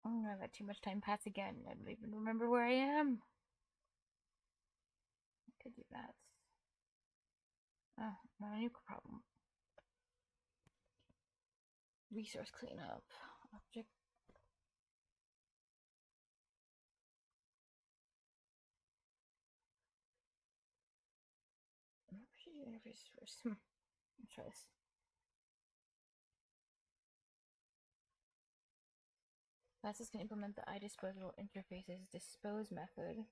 I'm gonna let too much time pass again. I don't even remember where I am. I could do that. Oh, not a new problem. Resource cleanup. Object. Interface first. Let's try this. Classes can implement the iDisposable interface's dispose method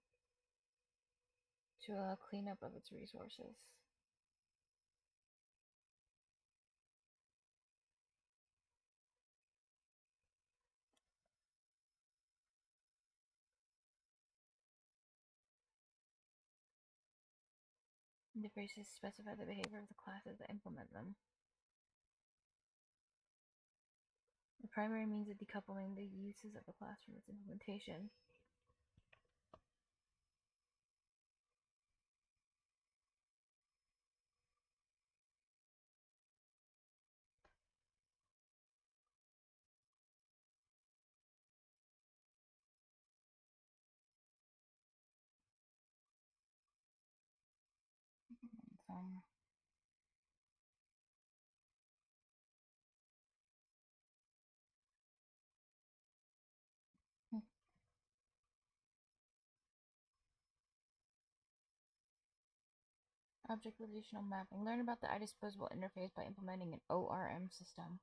to allow cleanup of its resources. Interfaces specify the behavior of the classes that implement them. The primary means of decoupling the uses of the class from its implementation. Um, Object relational mapping. Learn about the iDisposable interface by implementing an ORM system.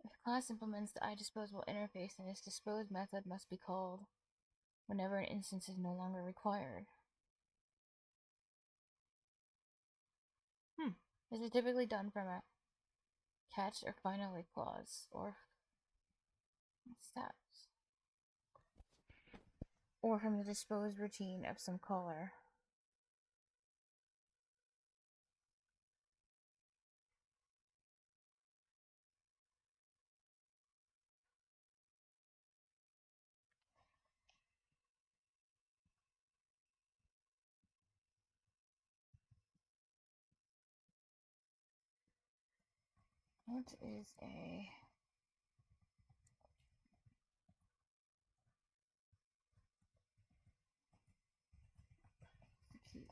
If a class implements the iDisposable interface, then its dispose method must be called whenever an instance is no longer required. This is typically done from a catch or finally clause, or stats, or from the dispose routine of some caller. What is a execute?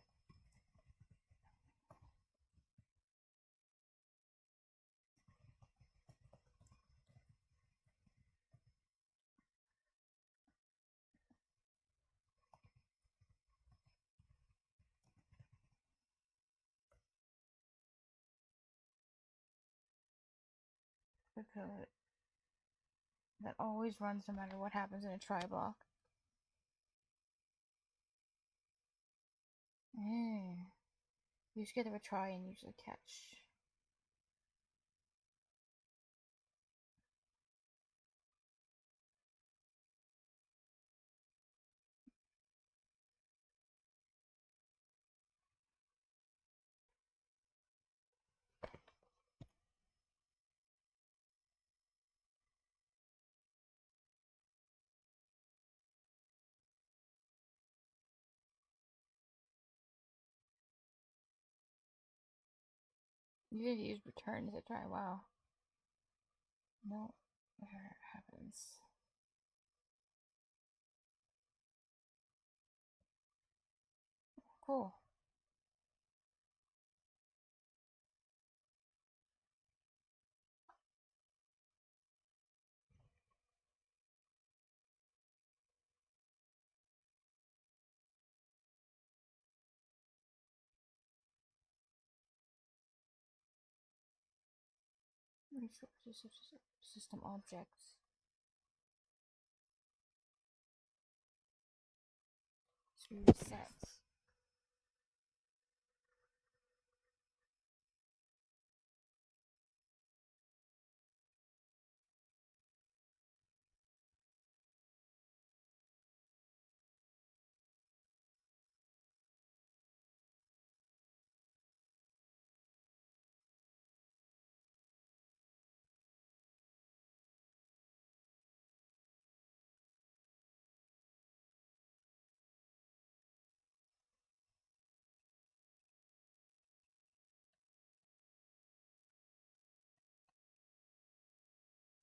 The code that always runs no matter what happens in a try block. You just get to try and usually catch. You didn't use return as a try. Wow. No error happens. Cool. Resources, system objects. Resets.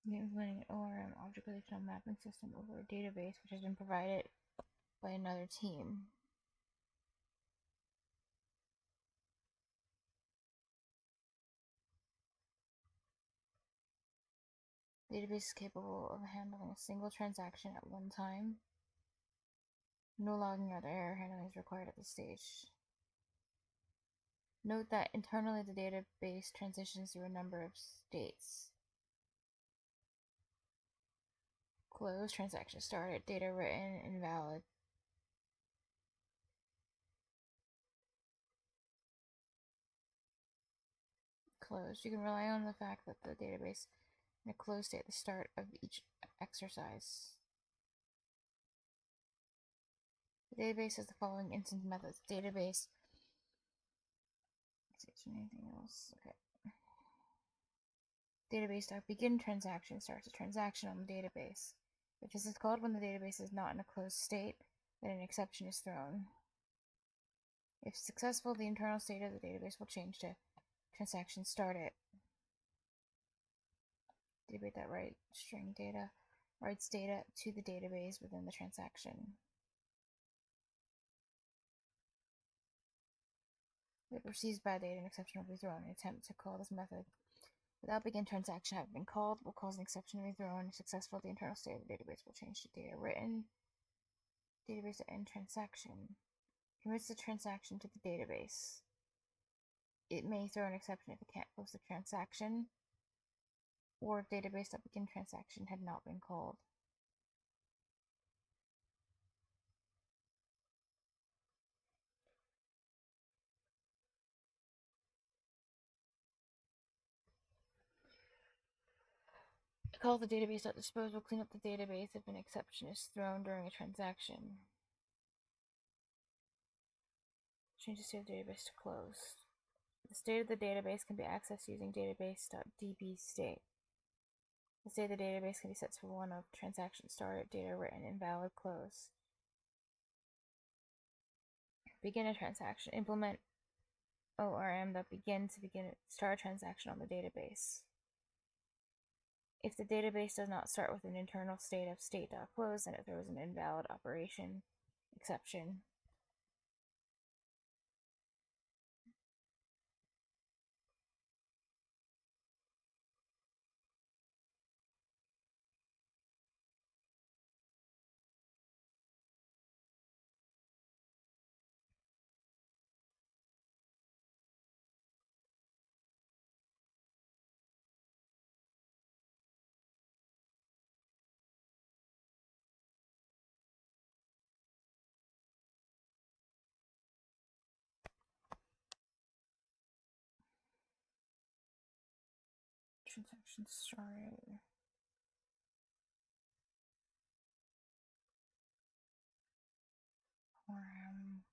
Implementing an ORM object relational mapping system over a database which has been provided by another team. The database is capable of handling a single transaction at one time. No logging or error handling is required at this stage. Note that internally the database transitions through a number of states. Close, transaction started, data written, invalid. Closed. You can rely on the fact that the database in a closed state at the start of each exercise. The database has the following instance methods. Database. Let's see, is there anything else? Okay. Database.begin transaction starts a transaction on the database. If this is called when the database is not in a closed state, then an exception is thrown. If successful, the internal state of the database will change to transaction started. Database that writes string data writes data to the database within the transaction. If it receives bad data, an exception will be thrown. An attempt to call this method without begin transaction having been called will cause an exception to be thrown. If successful, the internal state of the database will change to data written. Database to end transaction. Commits the transaction to the database. It may throw an exception if it can't close the transaction, or if database.begin transaction had not been called. Call the database.dispose will clean up the database if an exception is thrown during a transaction. Change the state of the database to closed. The state of the database can be accessed using database.dbState. The state of the database can be set to one of transaction started, data written, invalid, closed. Begin a transaction. Implement ORM that start a transaction on the database. If the database does not start with an internal state of state.close, then it throws an invalid operation exception. Transaction started. ORM.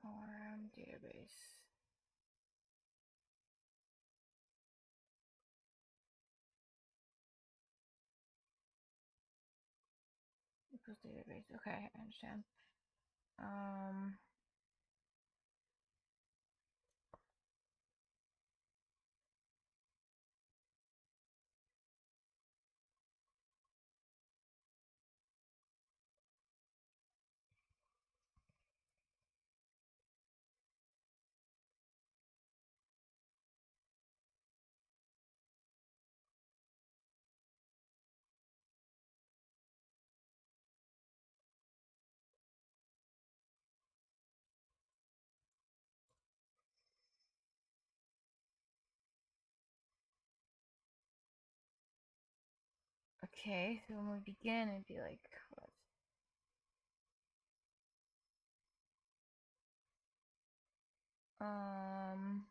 ORM database. Equals database. Okay, I understand. Okay, so when we begin, it'd be like, what? Um,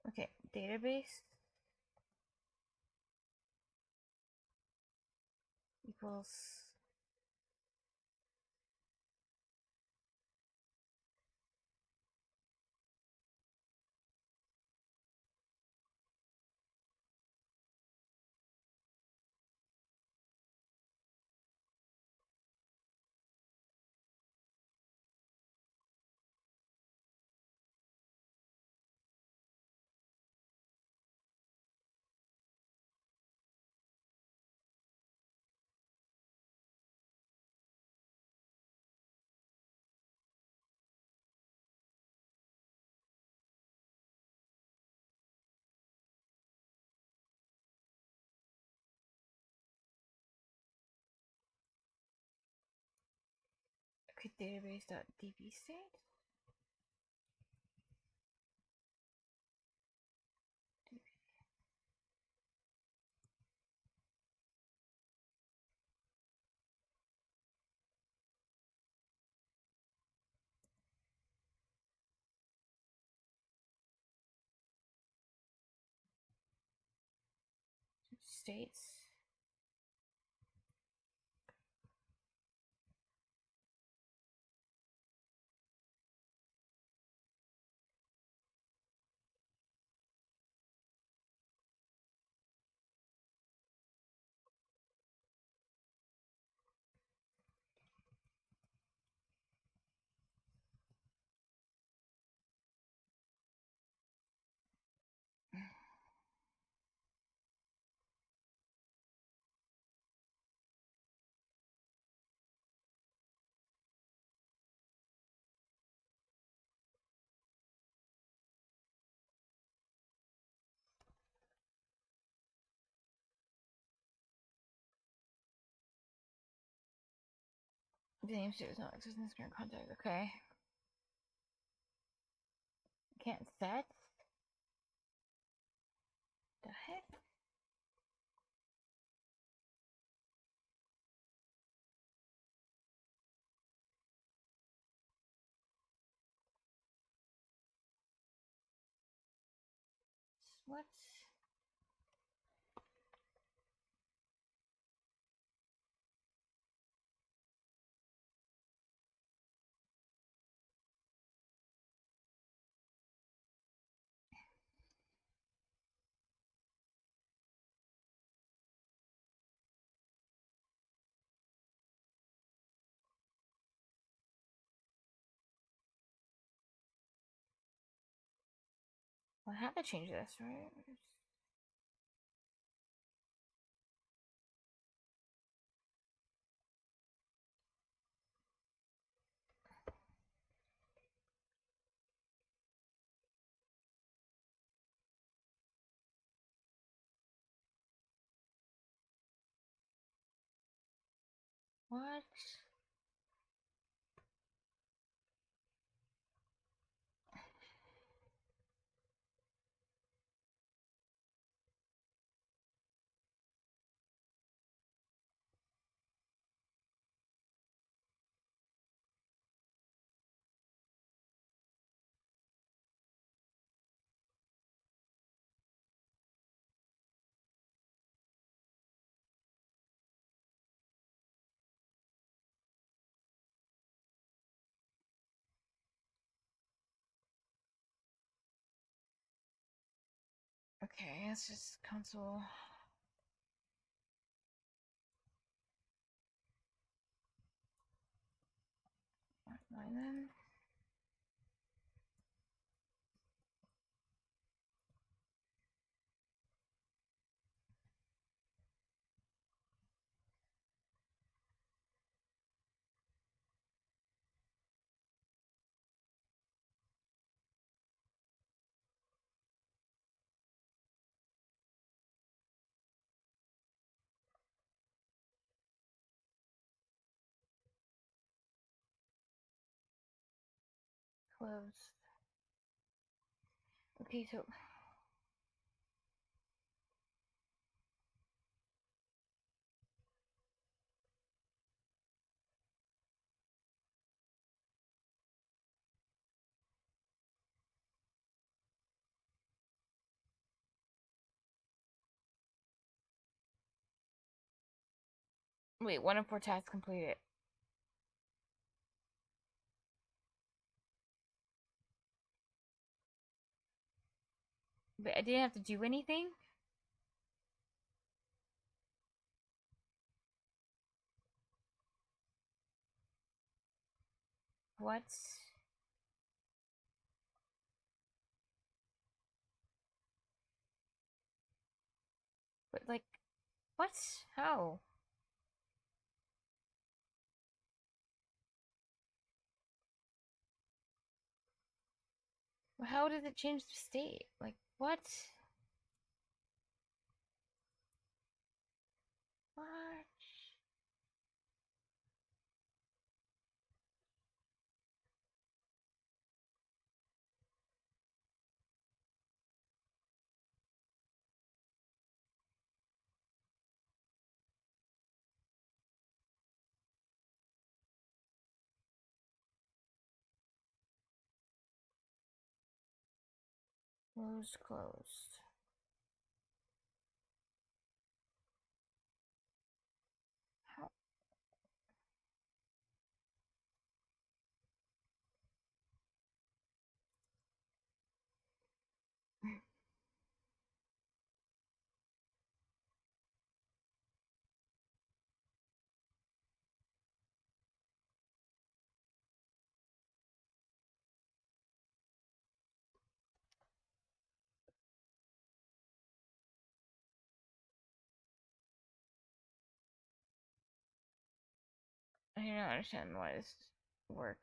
okay, database equals okay, database.db state. States. The name state does not exist in this current context. Okay. Can't set? The heck? What? Well, I have to change this, right? What? Okay, let's just console. Line then. Closed. Okay, so wait, 1 of 4 tasks completed. But I didn't have to do anything? What? But, like, what? How? How did it change the state? Like, what? What? Closed. How? I don't understand why this worked.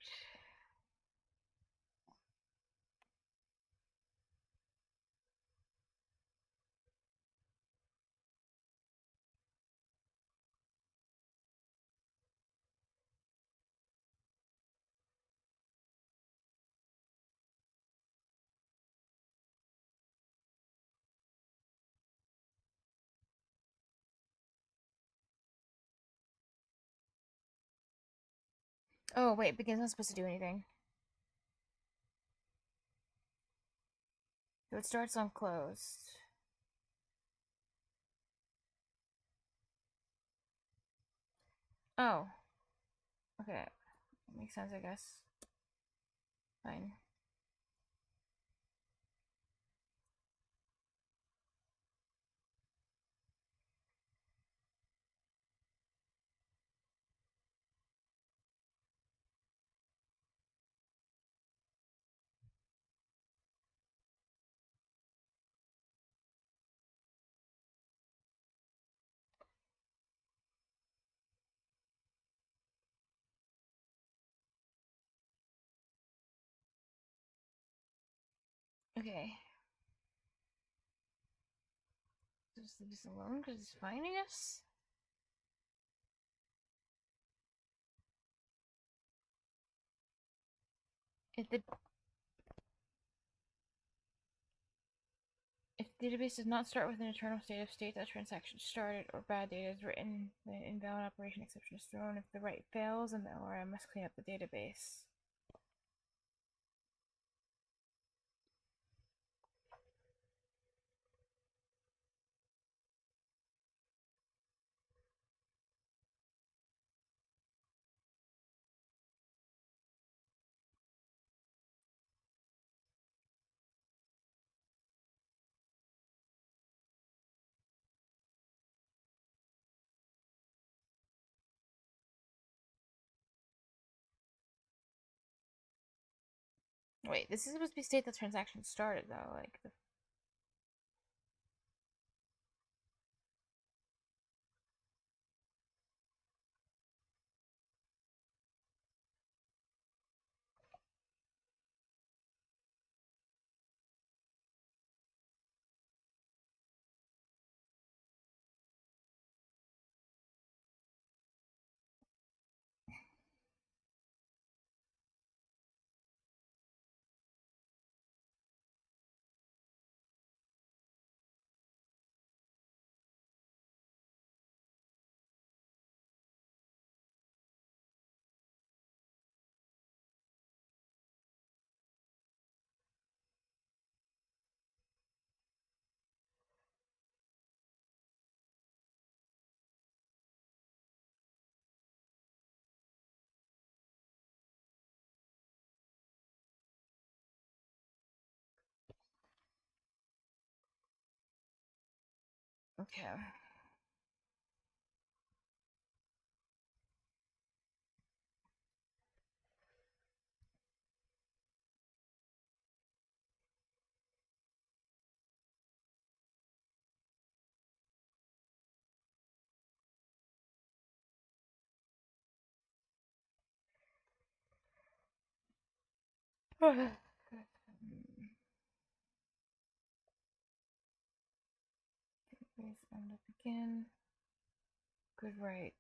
Oh, wait, begin's not supposed to do anything. So it starts on closed. Oh. Okay. Makes sense, I guess. Fine. Okay. Just leave this alone because it's fine, I guess? If the database does not start with an eternal state of state that transaction started or bad data is written, the invalid operation exception is thrown. If the write fails, then the ORM must clean up the database. Wait, this is supposed to be state the transaction started, though. Like, Okay. Please end up again. Good, right.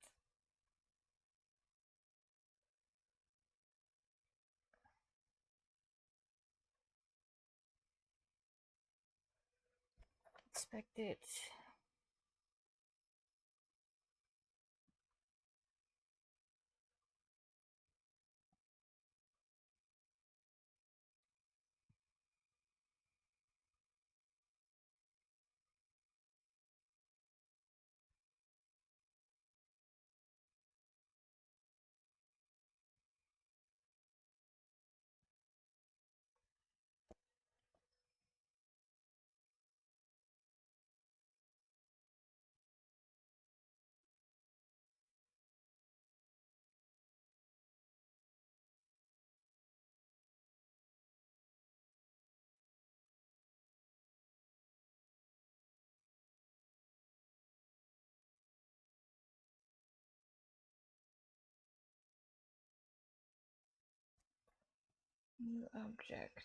Expected. New object.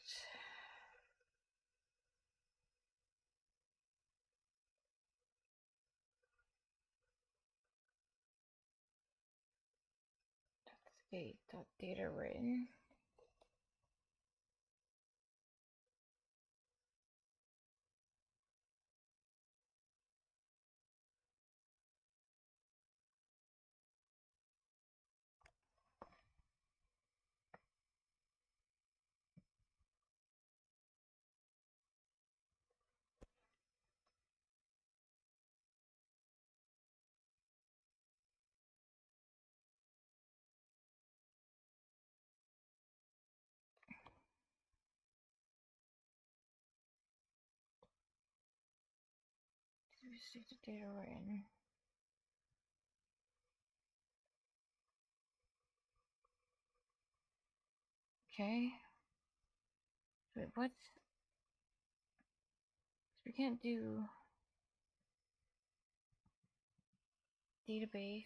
Data written. Receive the data written. Okay. Wait, what? We can't do database.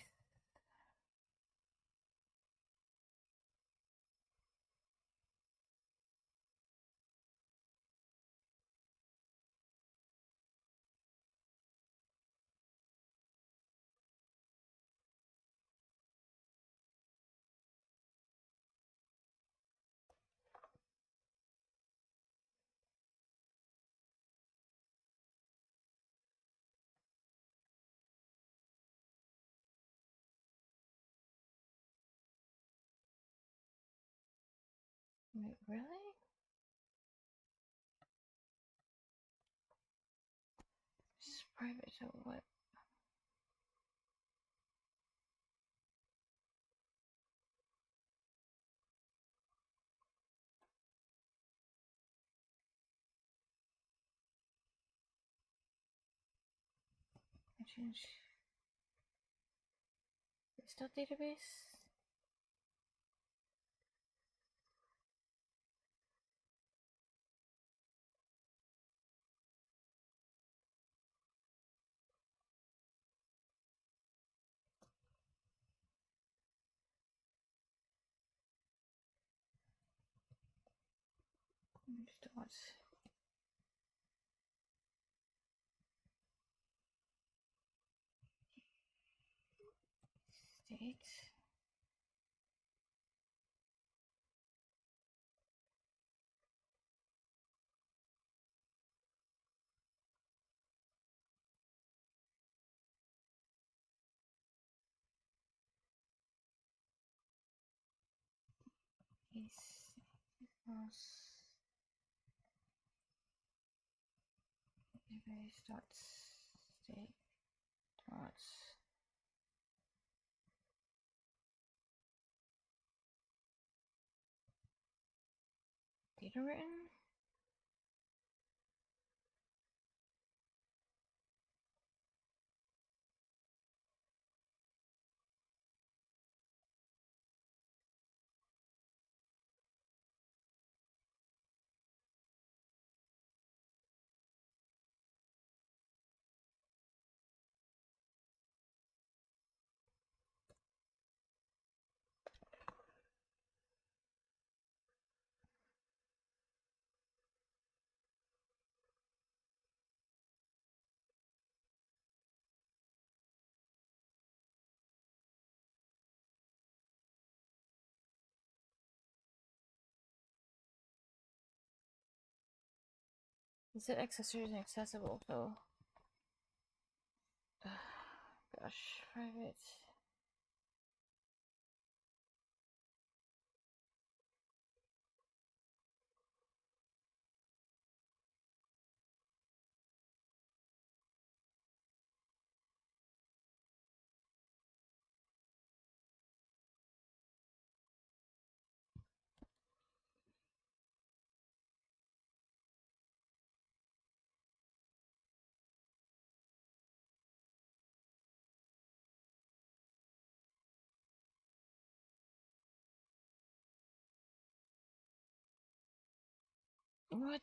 Wait, really? This is private, so what? I change. Still database? Just watch. State. Equals database dot state dot data written. He said accessory is inaccessible, so. Gosh, private. What?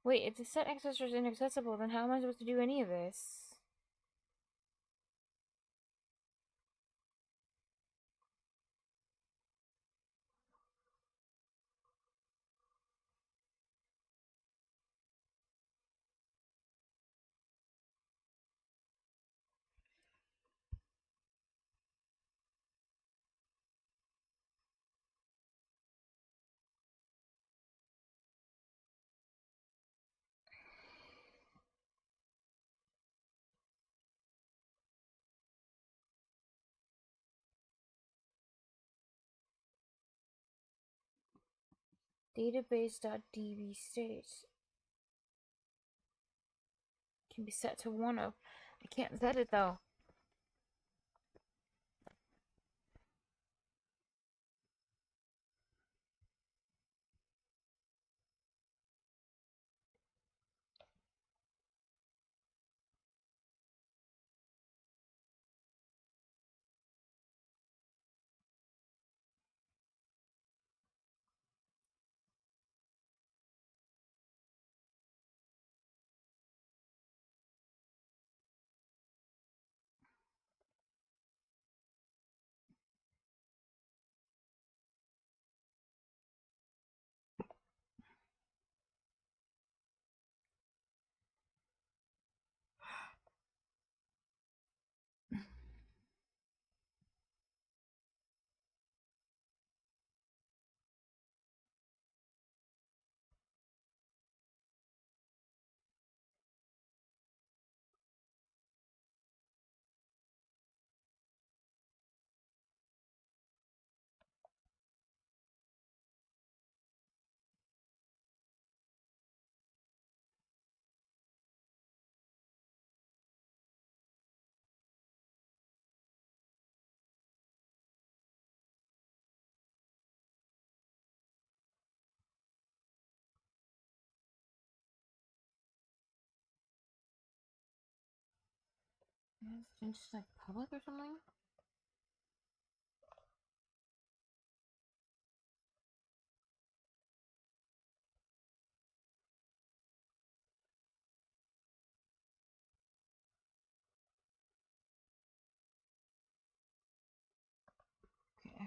Wait, if the set accessory is inaccessible, then how am I supposed to do any of this? Database.db state can be set to 1 of. I can't set it though. It's just like public or something? Okay.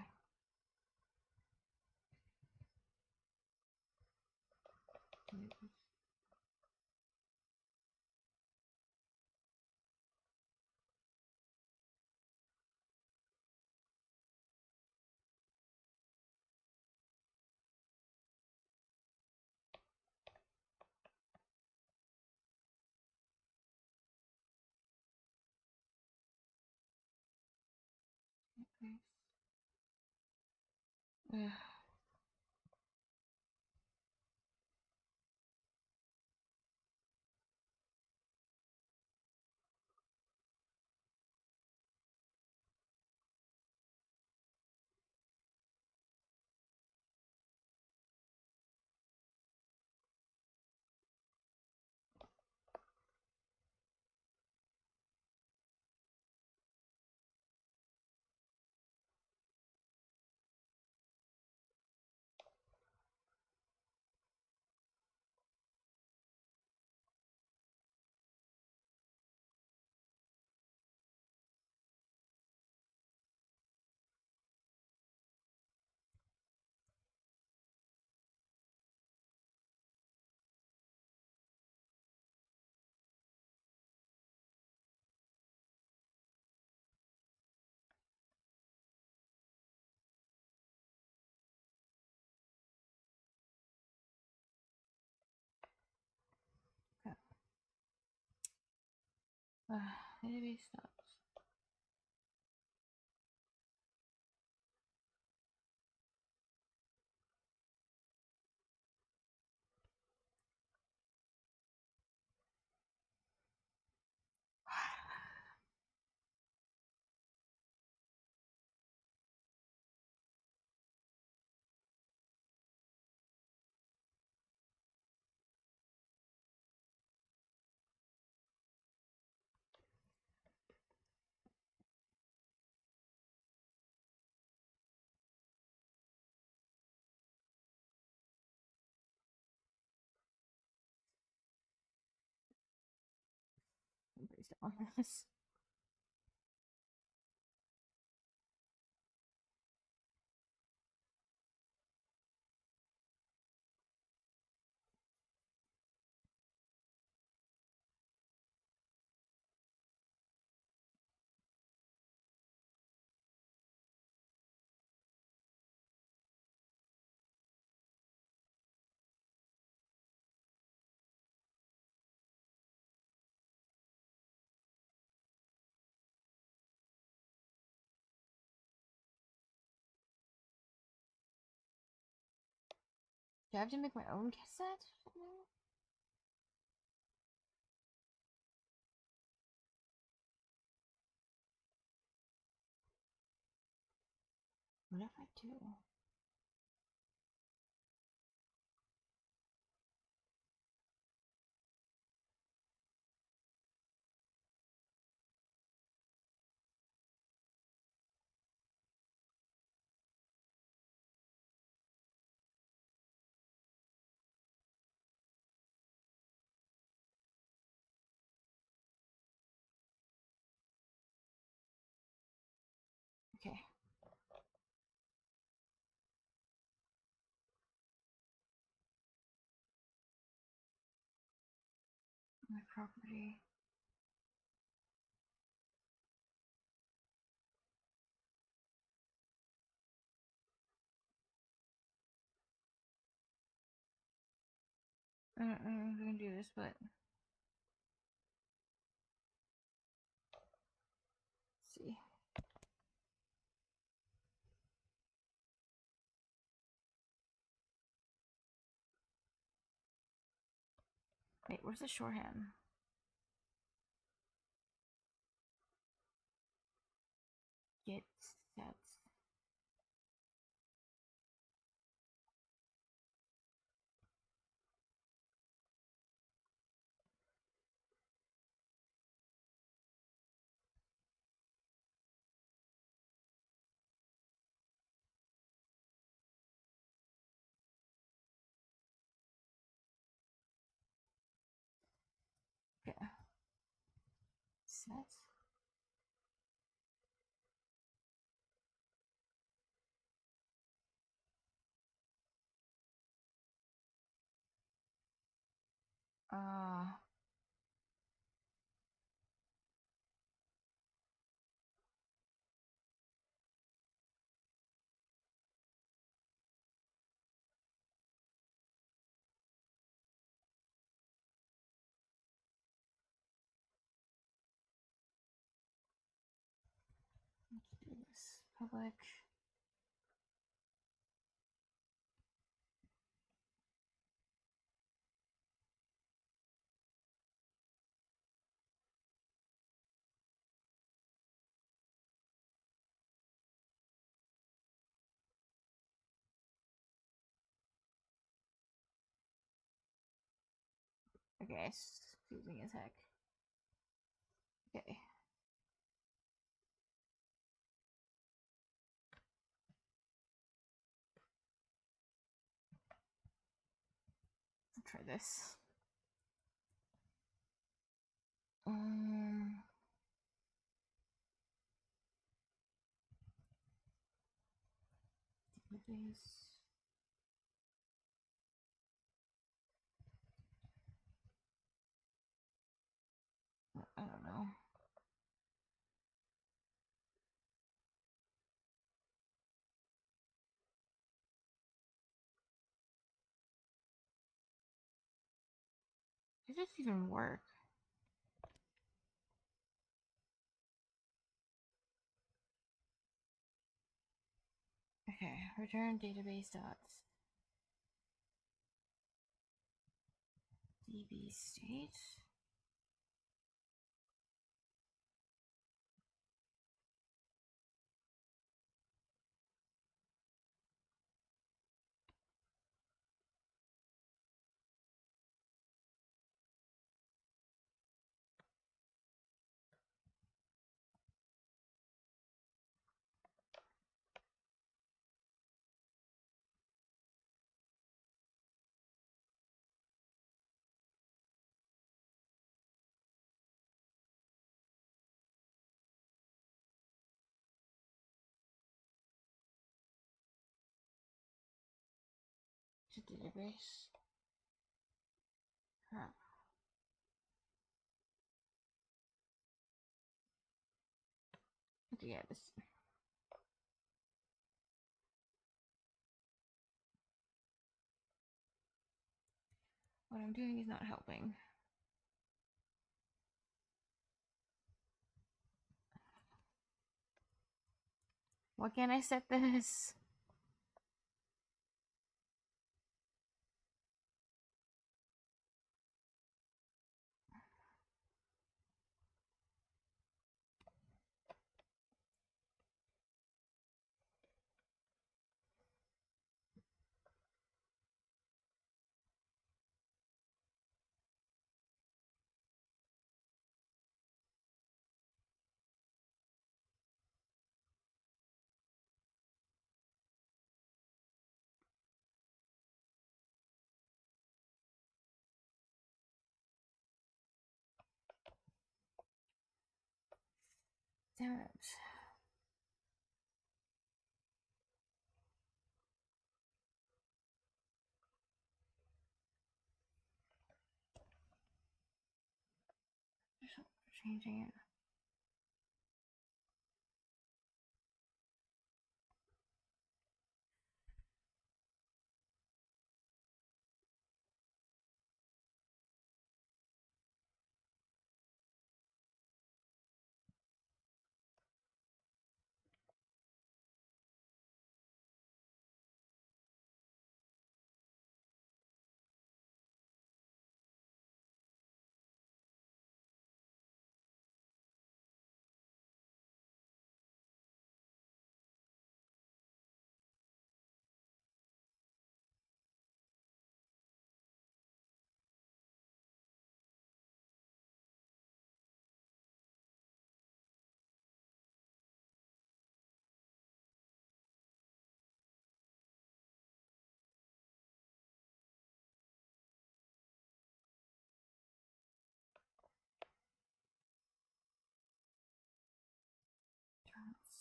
Okay. Database stops. Based on this. Do I have to make my own cassette? No. What if I do? Okay. My property. I don't know if I can do this, but let's see. Wait, where's the shorthand? Get sets. Okay. Sets. Uh, let's do this. Public. Okay, it's confusing as heck. Okay. I'll try this. Database. I don't know. Does this even work? Okay, return database dots. DB state. To database. Huh. Okay, yeah, this. What I'm doing is not helping. Why can't I set this? Damn it. Changing it.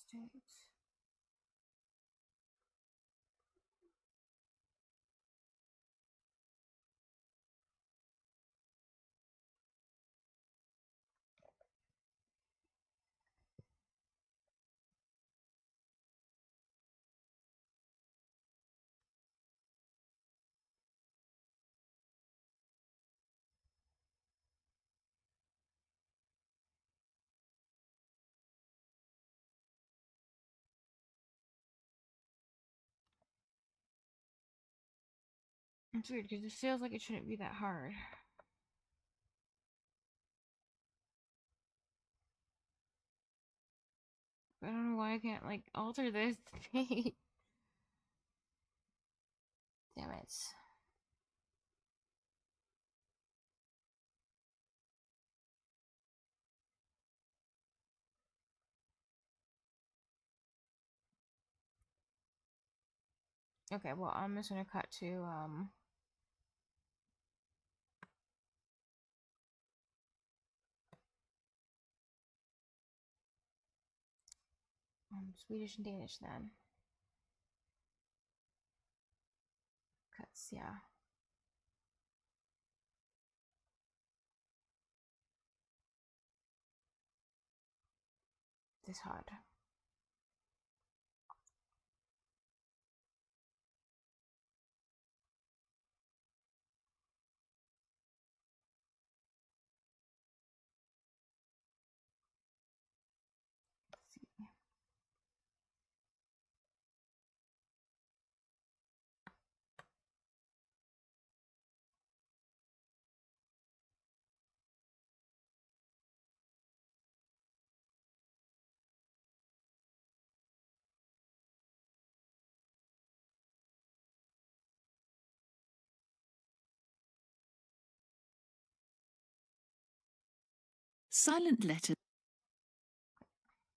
State. It's weird because this feels like it shouldn't be that hard. But I don't know why I can't like alter this date. Damn it. Okay, well I'm just gonna cut to Swedish and Danish then. Cause yeah. This hard. Let's see. Silent letters.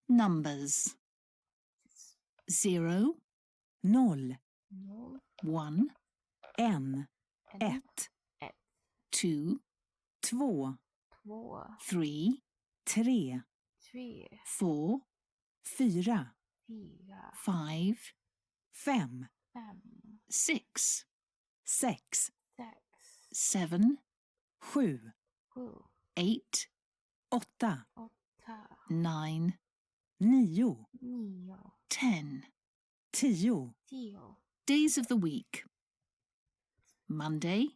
Numbers. 0, 0, 0, 1, 1, 1, 1, 2, 2, 2, 3, 3, 3, 4, 4, 4, 5, 5, 5, 6, 6, 6, 7, 7, 7, 8, 8, 8, 9, 9, 9, 10. 10. 10, Days of the week. Monday,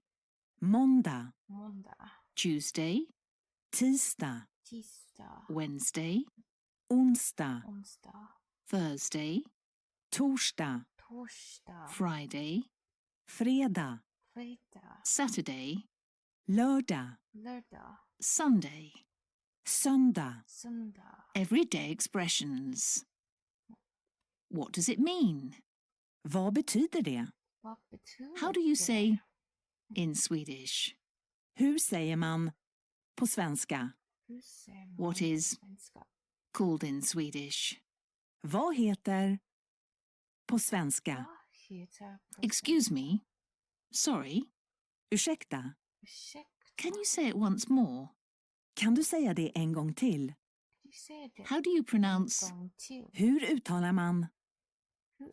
Måndag, måndag, Tuesday, tisdag, tisdag, Wednesday, onsdag, onsdag, Thursday, torsdag, torsdag, Friday, fredag, fredag, Saturday, lördag, lördag, Sunday. söndag. söndag. Everyday expressions. What does it mean? Vad betyder det? Vad betyder How do you det? say in Swedish? Hur säger man på svenska? Hur säger man What på is svenska? called in Swedish? Vad heter på svenska? Vad heter på Excuse svenska? me. Sorry. Ursäkta, Ursäkta. Can you say it once more? kan du säga det en gång till? Du säger det How do you en pronounce? gång till. Hur uttalar man?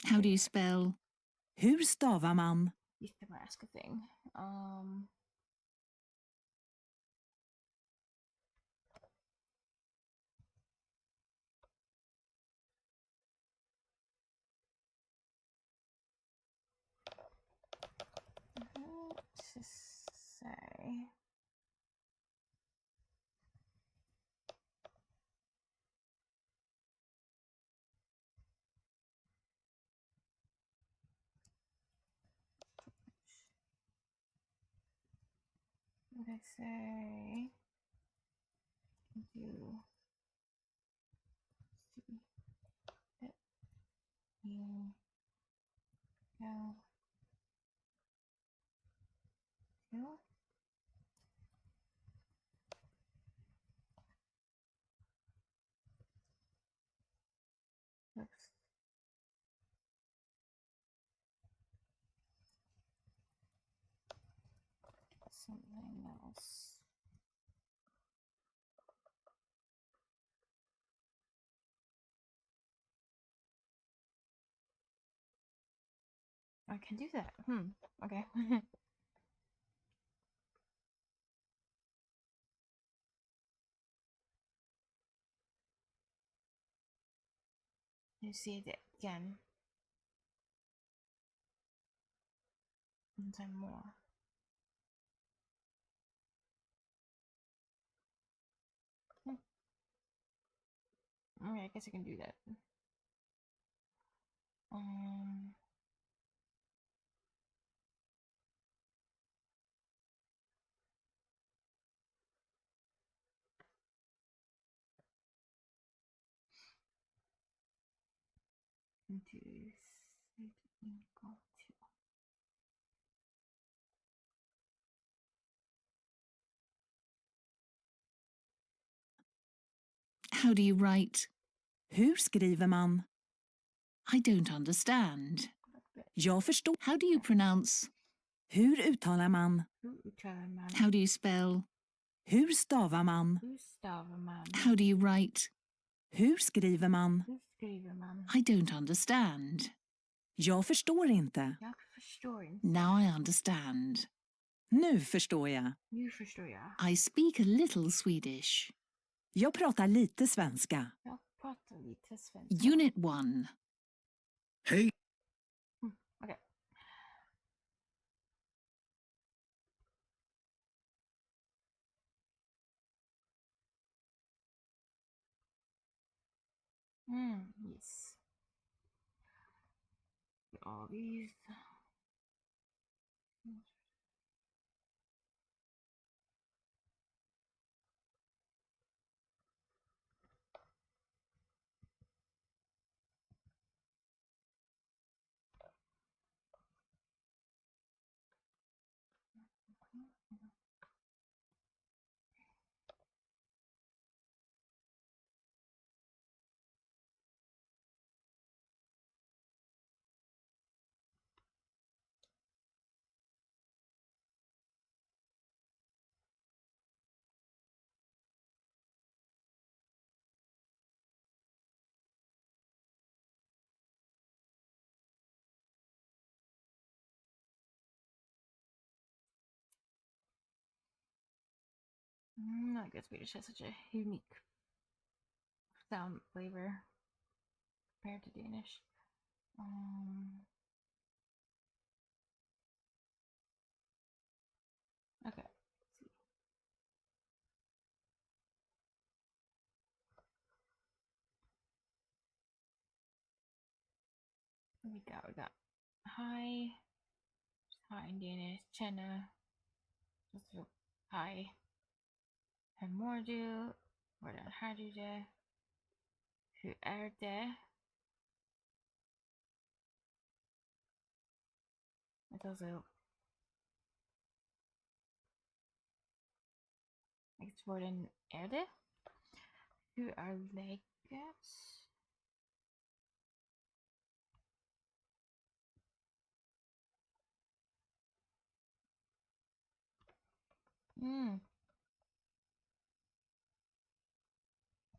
How do you spell? Hur stavar man? Just the mask thing. To say. What I say? You see that you go to looks something else. I can do that. Okay. You see it again. One time more. Okay, I guess I can do that. Into go to. How do you write? Hur skriver man? I don't understand. Jag förstår. How do you pronounce? Hur uttalar man? How do you spell? Hur stavar man? Hur stavar man? How do you write? Hur skriver man? Hur skriver man? I don't understand. Jag förstår inte. Jag förstår inte. Now I understand. Nu förstår jag. Nu förstår jag. I speak a little Swedish. Jag pratar lite svenska. Jag pratar lite svenska. Unit 1. Hej! Okay. Yes. All these. I guess Swedish has such a unique sound flavor compared to Danish. Okay. Let's see. We got hi, hi in Danish, Chenna, just hi, and more do, hvordan har du det, hur är det? It's also it's hvordan är det? Hur är läget?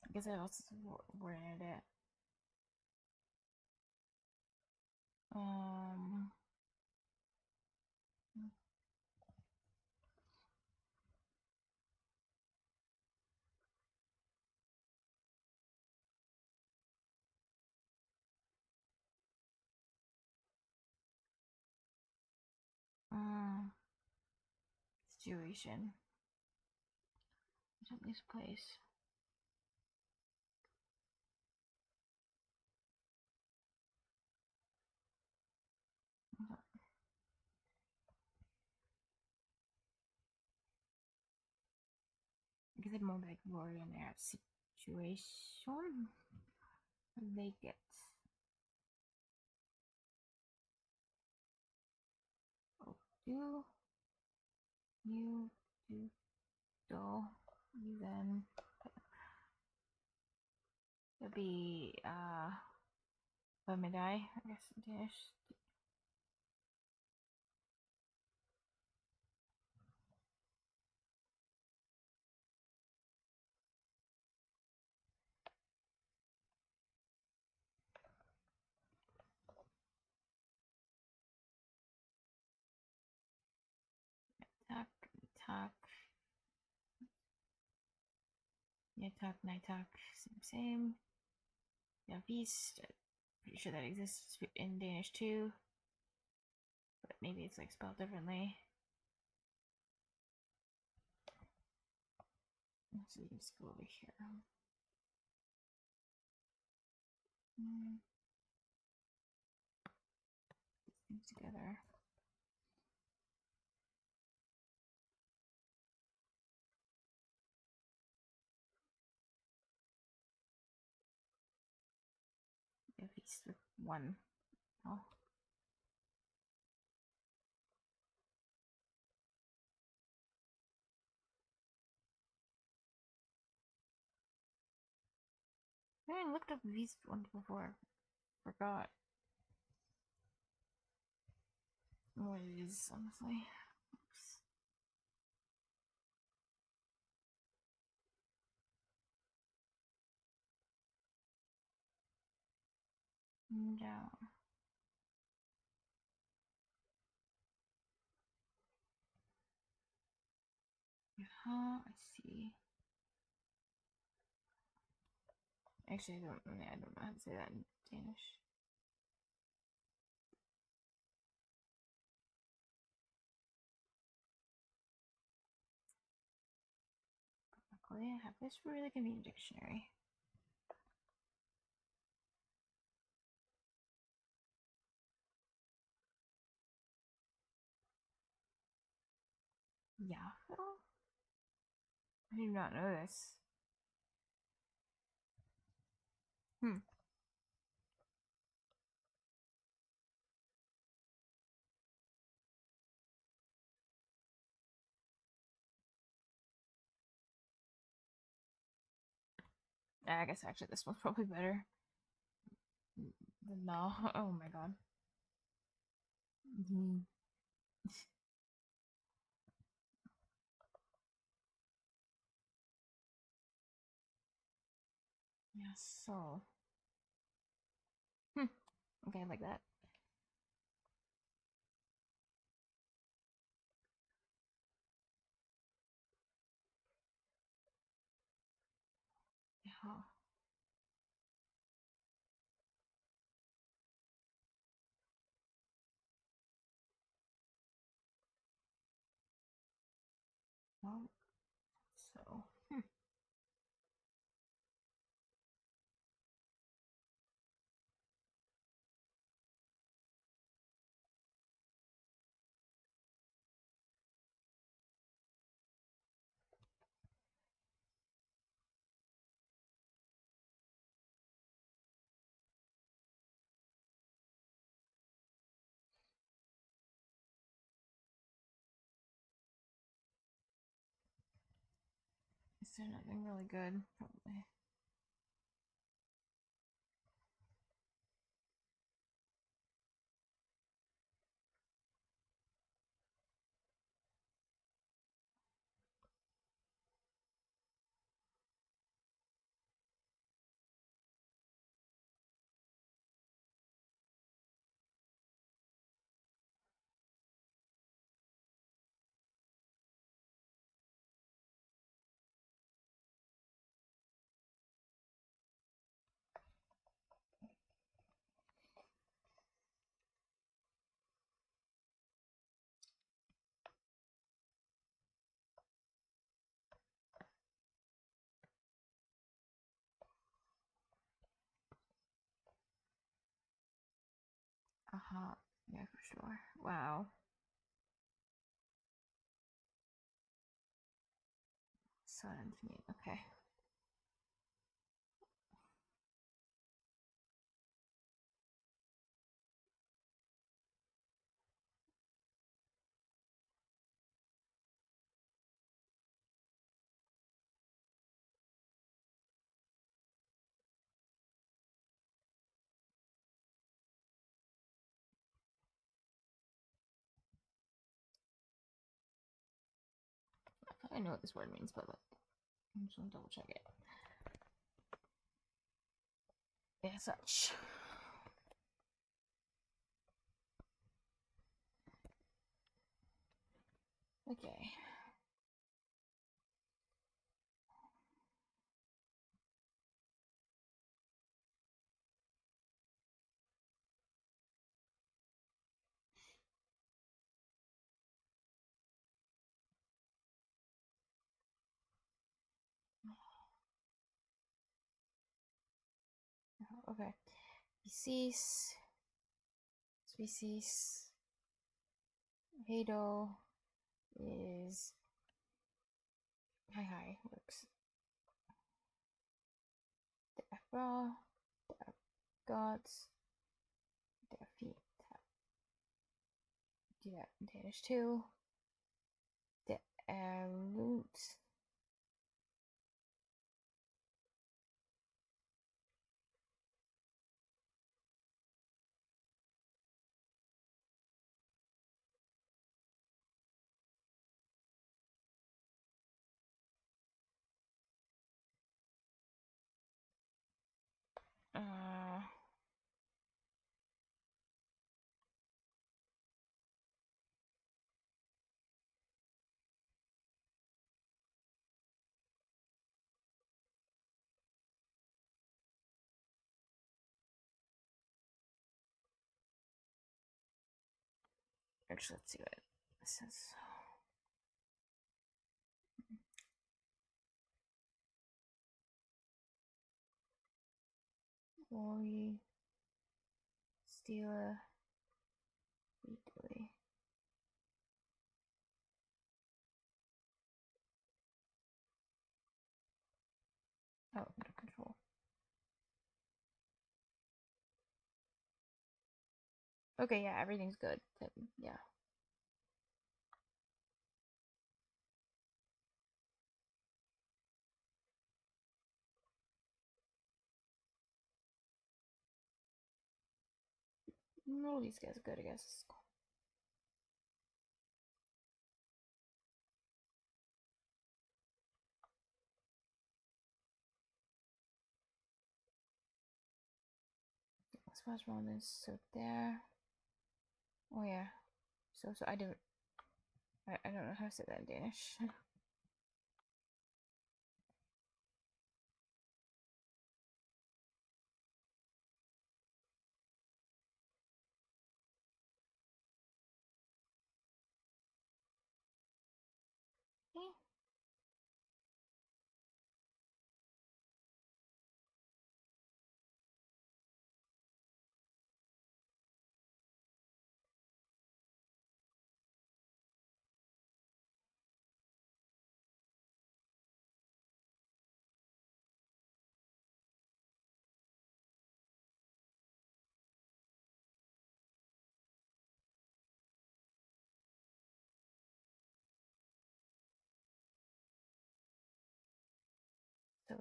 I guess I also hvordan är det? Situation. This place. I guess it's more like warrior in their situation. They get. Oh, do you do do you then it'll be Vermidai, I guess in Danish. Tak, tak. Yeah, tak, night tak, same. Yeah, feast. Pretty sure that exists in Danish too, but maybe it's like spelled differently. So you can just go over here. These things together. Yeah, feast with one. Oh. I looked up these ones before. Forgot what it is, honestly. Oops. No. I see. Actually, I don't know how to say that in Danish. Luckily, I have this really convenient dictionary. Yeah. I do not know this. I guess actually this one's probably better. No. Oh my god. Yeah, so. Okay, like that. There's nothing really good, probably. Uh-huh. Yeah, for sure. Wow. So infinite. Okay. I know what this word means, but like, I'm just gonna double check it. Yeah, such. Okay. Okay. Species. Species. Hado is hi works. The Bra, the gods, the feet. Do that in Danish too. The root. Uh, Actually, let's see what it says. Worry, steal, weekly. Oh, under control. Okay, yeah, everything's good. Yeah. All these guys are good, I guess. Smash moments, so there. Oh yeah. So I don't know how to say that in Danish.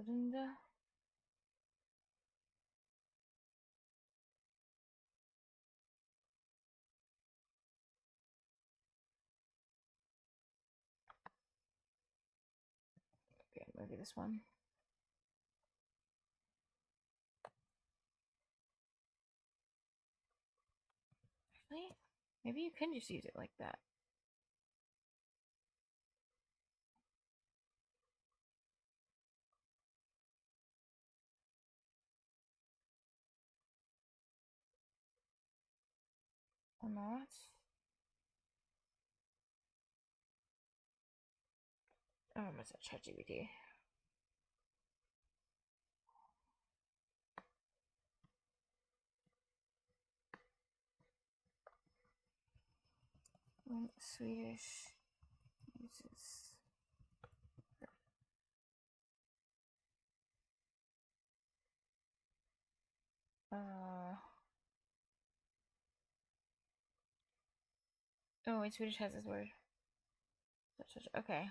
Jorunda. Okay, maybe this one. Actually, maybe you can just use it like that. Or not. Oh, I'm gonna ChatGPT. When Swedish uses oh, wait, Swedish has this word. Okay.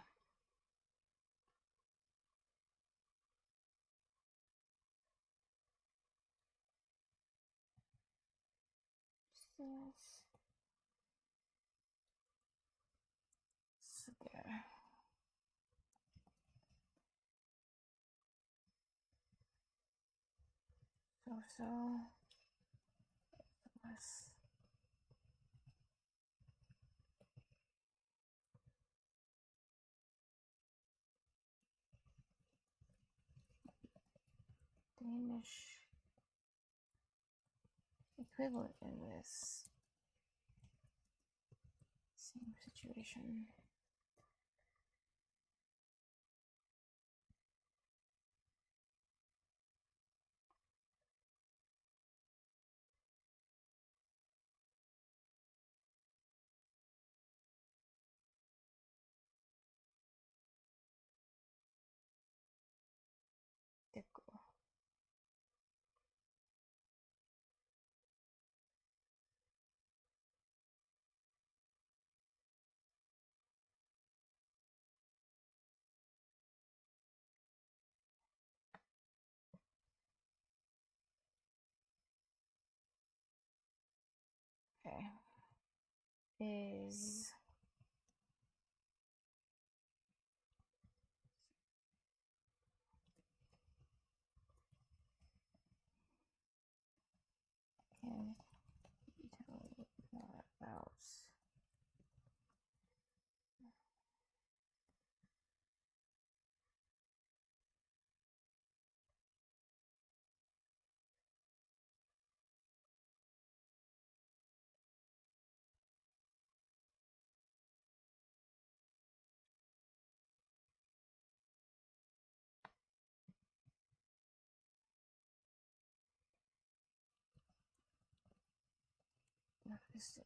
So there. So less. Danish equivalent in this same situation. Teko. Okay. Is can you tell me more about what is the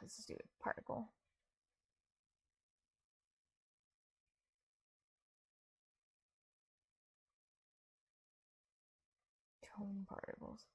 so this is stupid particle. Tone particles.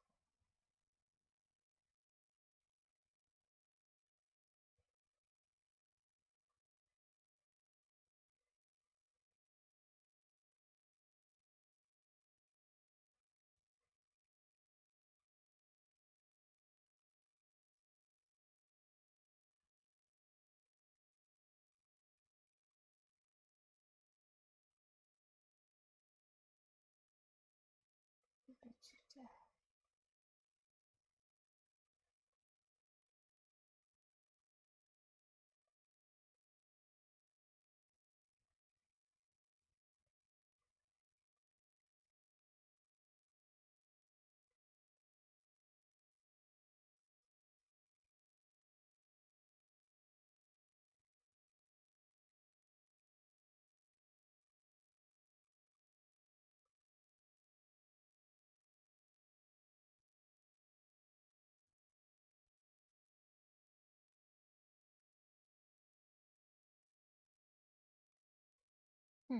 Hmm.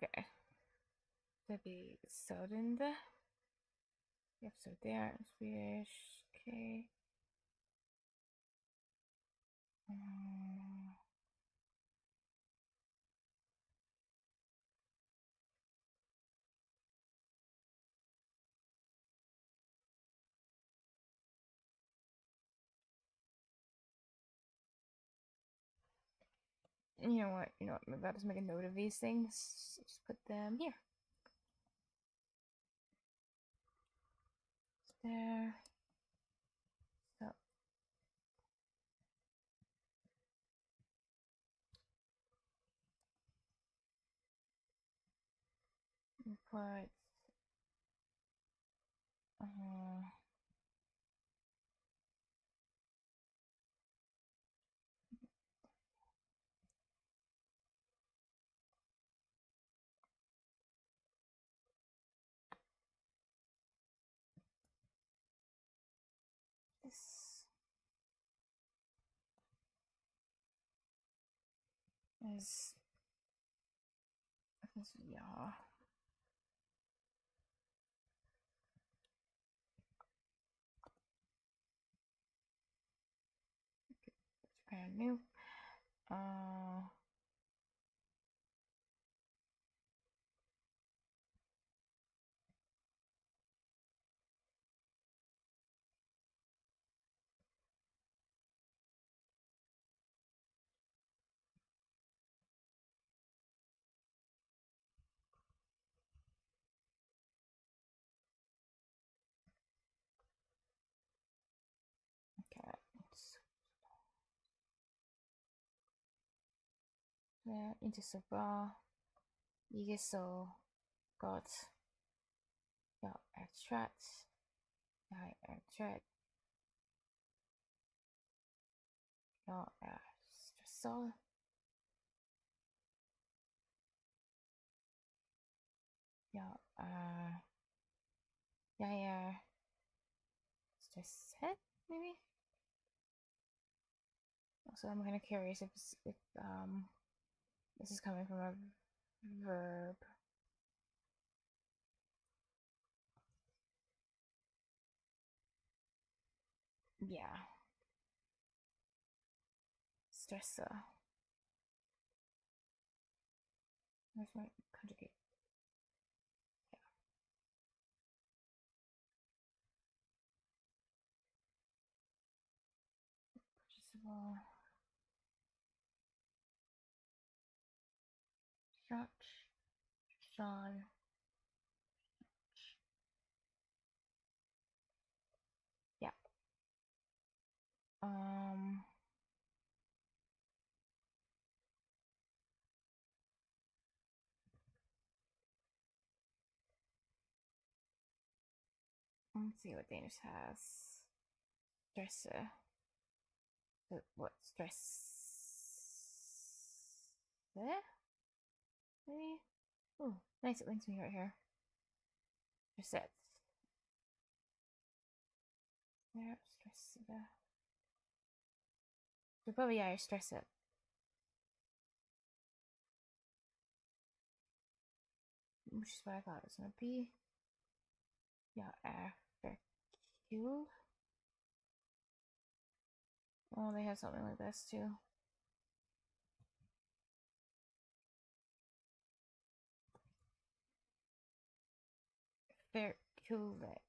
Okay. That'd be sådende. Yep, so there in Swedish. Okay. You know what? Maybe I'll just make a note of these things. Just put them here. There. So. Put. This is. Ja. Brand new. Okay. Inte så bra. Likaså godt. Jeg er træt. Jeg er træt. Jeg er stresset. Jeg er Stresset, maybe? Also, I'm kind of curious if this is coming from a verb. Yeah. Stressa. Where's my conjugate? Yeah. Participle. Shot. Sean. Yeah. Let's see what Danish has. Stressa. What stress? There? Maybe? Oh, nice, it links me right here. Stressed. There, stress. So probably, yeah, stress it. Which is what I thought it was gonna be. Yeah, affectful. Oh, they have something like this too. Verkulet.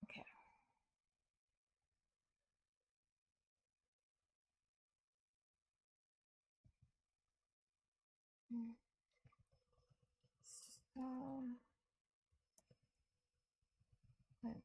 Okay. Wait.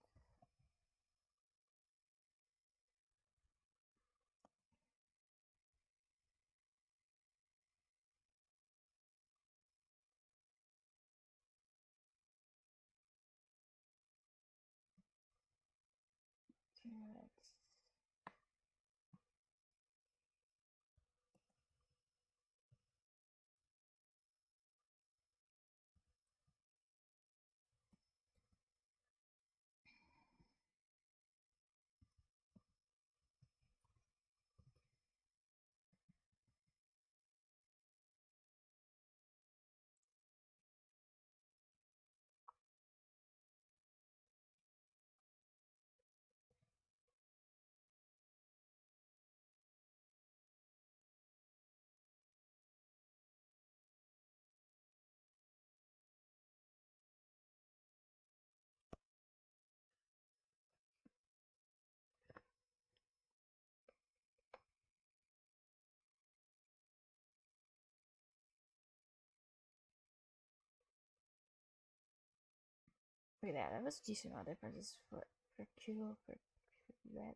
Look at that. That was a decent amount of differences for Q, for that.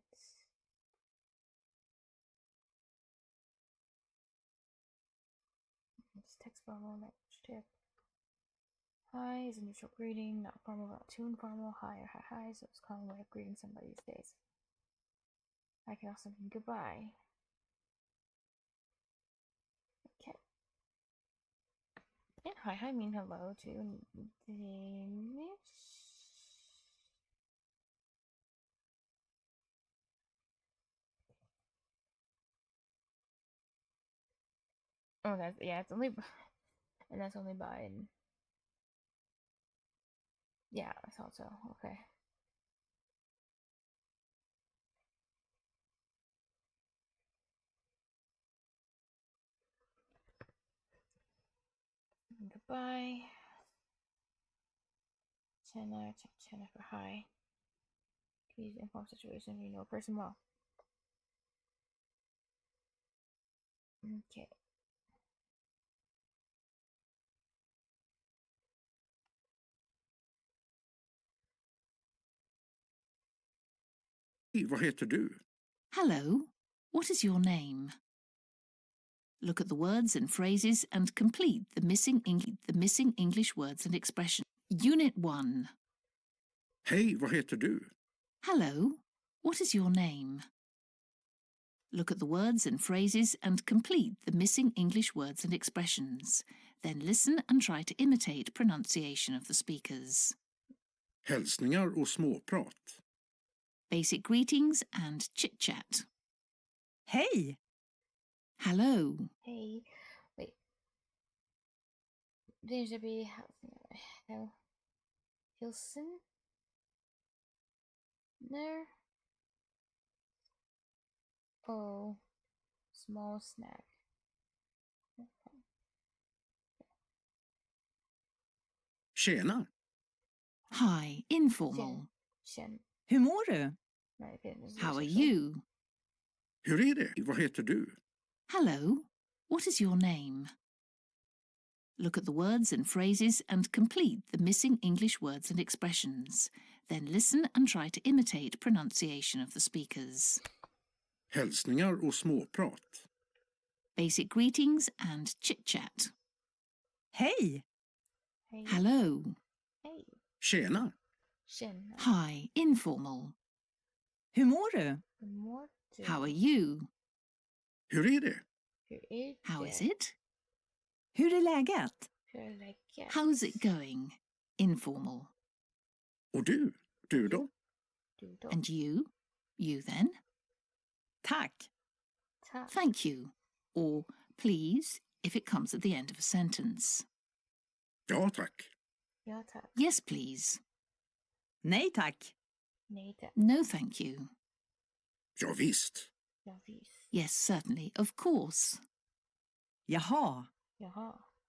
It's text formal, match tip. Hi is a neutral greeting, not formal, not too informal. Hi or hi, so it's a common way of greeting somebody these days. I can also mean goodbye. Okay. And hi mean hello too in Danish. Oh, that's, yeah, it's only, and that's only by, yeah, I thought so. Okay. Goodbye. Chenna for hi. Please inform situation you know a person well. Okay. Vad heter du? Hello, what is your name? Look at the words and phrases and complete the missing English words and expressions. Unit 1. Hej, vad heter du? Hello, what is your name? Look at the words and phrases and complete the missing English words and expressions. Then listen and try to imitate pronunciation of the speakers. Hälsningar och småprat. Basic greetings and chit-chat. Hej! Hello. Hey, wait. There should be no Hilson. There. Oh, small snack. Okay. Tjena. Hi, informal. Shen. Hur mår du? My goodness. How are you? Hur är det? Vad heter du? Hello. What is your name? Look at the words and phrases and complete the missing English words and expressions. Then listen and try to imitate pronunciation of the speakers. Hälsningar och småprat. Basic greetings and chit-chat. Hej! Hey. Hello. Hey. Tjena. Shen. Hi, informal. Hur mår du? More. How are you? Hur är det? How is it? Hur är läget? How's it going? Informal. Och du? Du då? And you? You then? Tack. Thank you. Or please, if it comes at the end of a sentence. Ja, tack. Yes, please. Nej tack. No, thank you. Ja, visst. Yes, certainly. Of course. Jaha.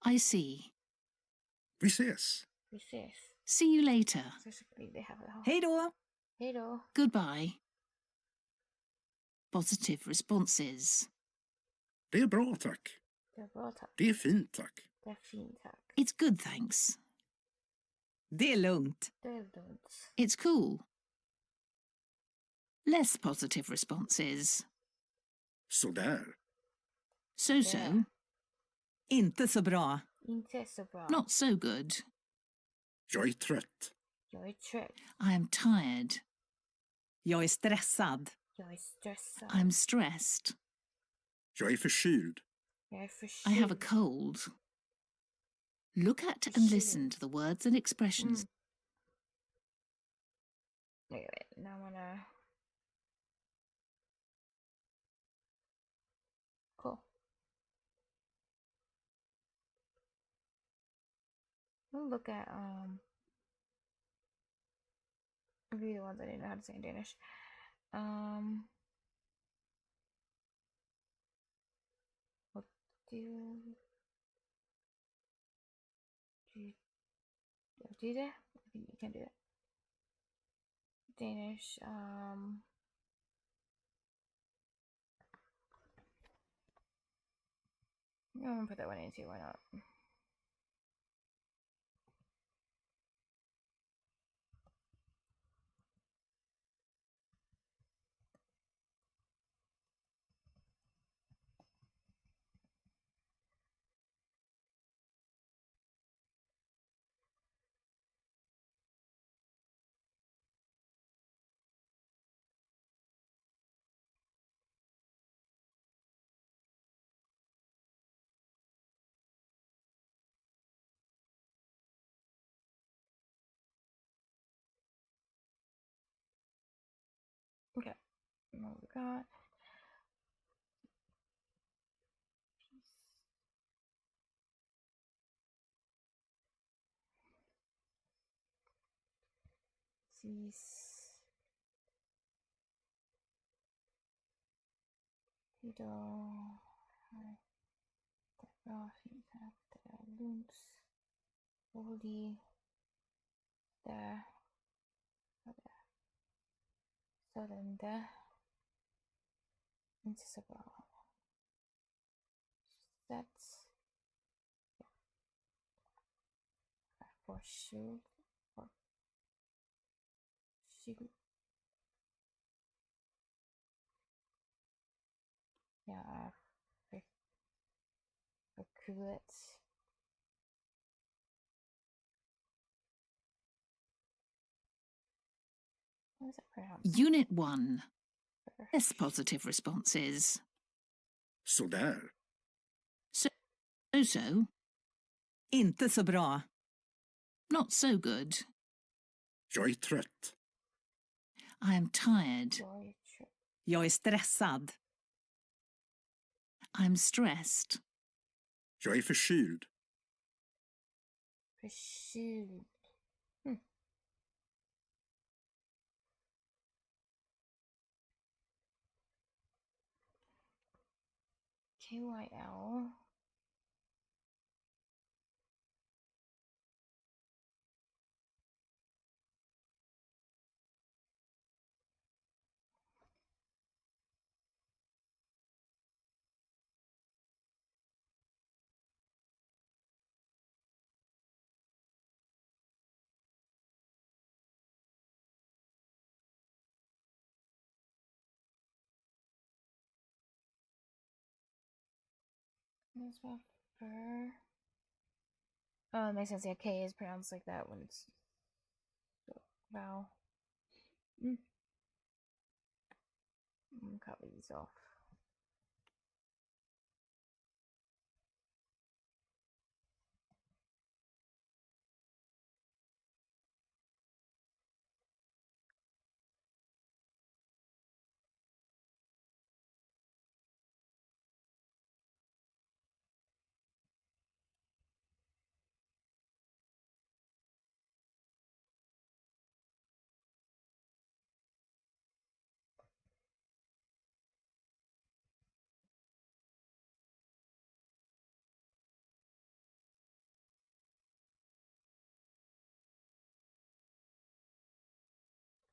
I see. Vi ses. See you later. Hej då. Goodbye. Positive responses. Det är bra, tack. Det är fint, tack. It's good, thanks. Det är lugnt. It's cool. Less positive responses. Så där. So-so. Inte så bra. Not so good. Jag är trött. I am tired. Jag är stressad. I'm stressed. Jag är förkyld. I have a cold. Look at and listen to the words and expressions. Wait, now I'm gonna... Cool. We'll look at, maybe the ones I didn't know how to say in Danish. What do that? I think you can do that. Danish, I'm gonna put that one in too, why not? Okay, what we got? Peace. Idag är det bra fint att det är lugnt. Rolig. Där. Så den där. Inte så bra. That's for sure. Yeah, for coolets. What is that pronounced? Unit 1. Less positive responses. Så där. So-so. Inte så bra. Not so good. Jag är trött. I am tired. Jag är stressad. I'm stressed. Jag är förkyld. Förkyld. KYL. That's about fur. Oh, it makes sense. Yeah, K is pronounced like that when it's vowel. Copy these off.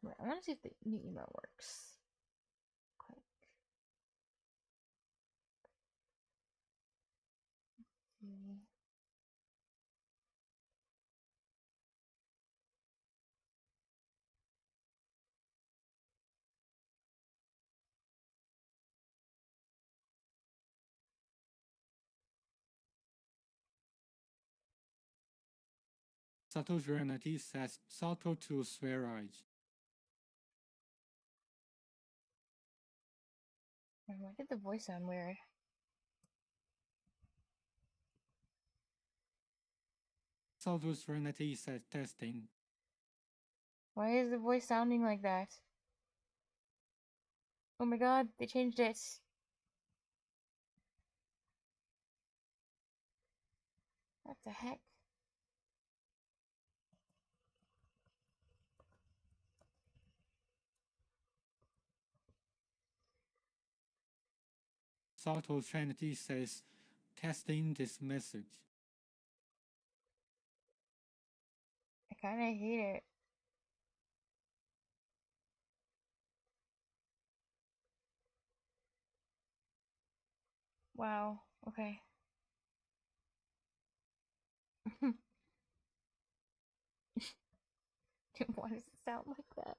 Wait, I want to see if the new email works. Click. See. Subtle Serenity says subtle to swearage. Why did the voice sound weird? Subtle Serenity says testing. Why is the voice sounding like that? Oh my god, they changed it. What the heck? Subtle Serenity says testing this message. I kinda hate it. Wow, okay. Why does it sound like that?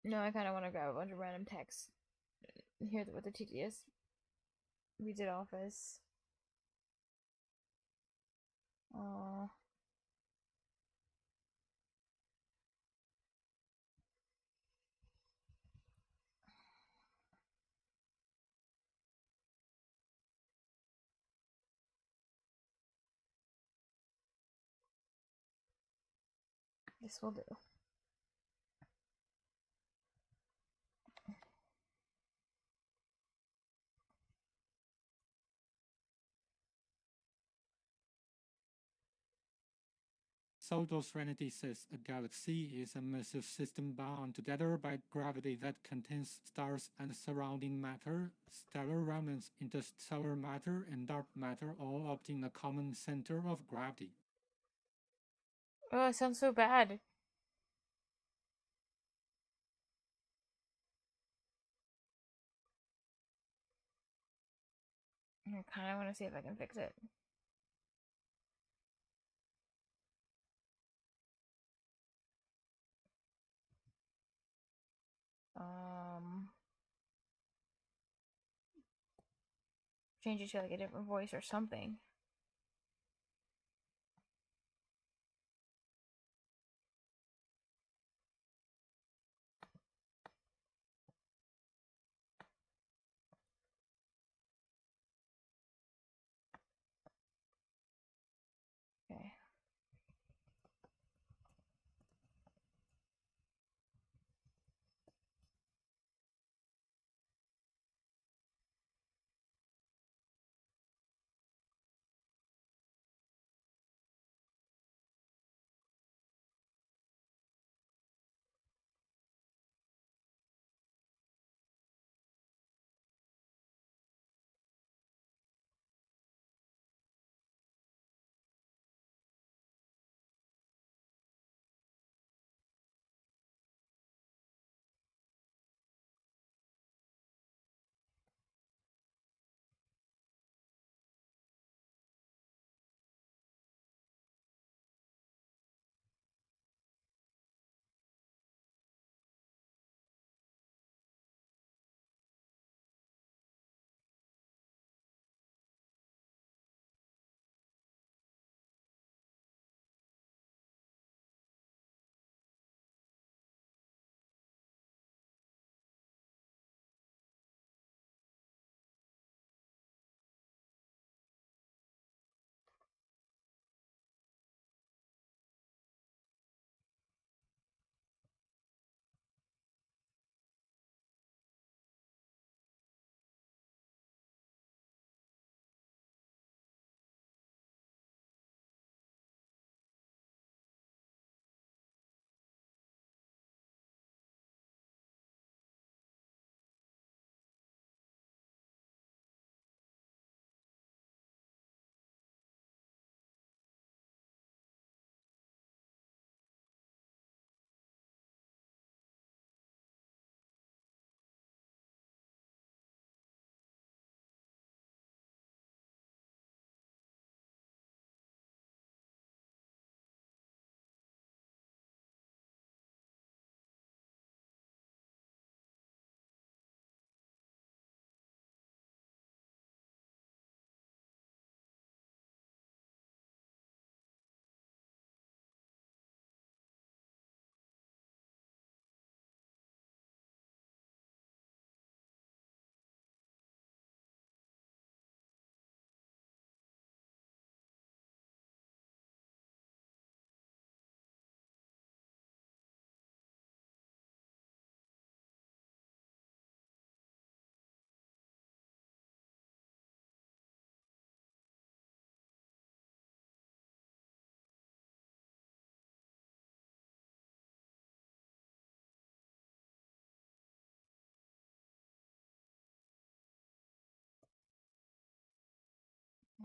No, I kinda wanna grab a bunch of random text and hear what the TTS reads it off as. This will do. Subtle Serenity says a galaxy is a massive system bound together by gravity that contains stars and surrounding matter, stellar remnants, interstellar matter, and dark matter, all opting a common center of gravity. Oh, it sounds so bad. I kinda wanna see if I can fix it. Change it to like a different voice or something.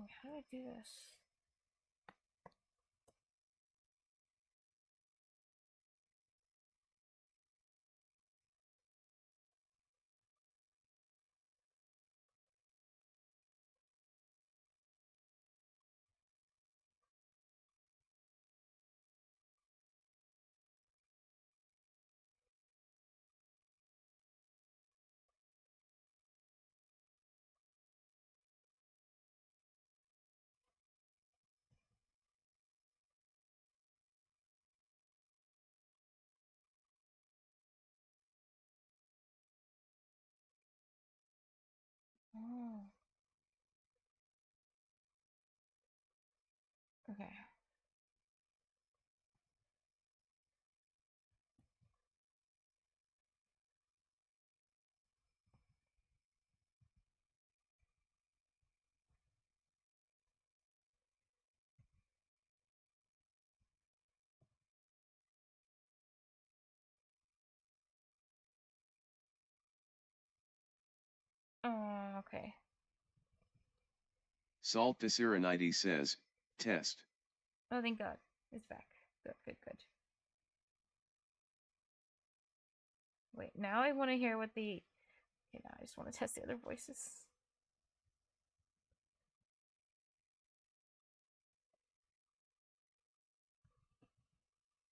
Wait, how do I do this? Oh. Okay. Okay. Salt the Serenites says, test. Oh, thank God. It's back. Good, good, good. Wait, now I want to hear what the... Okay, now I just want to test the other voices.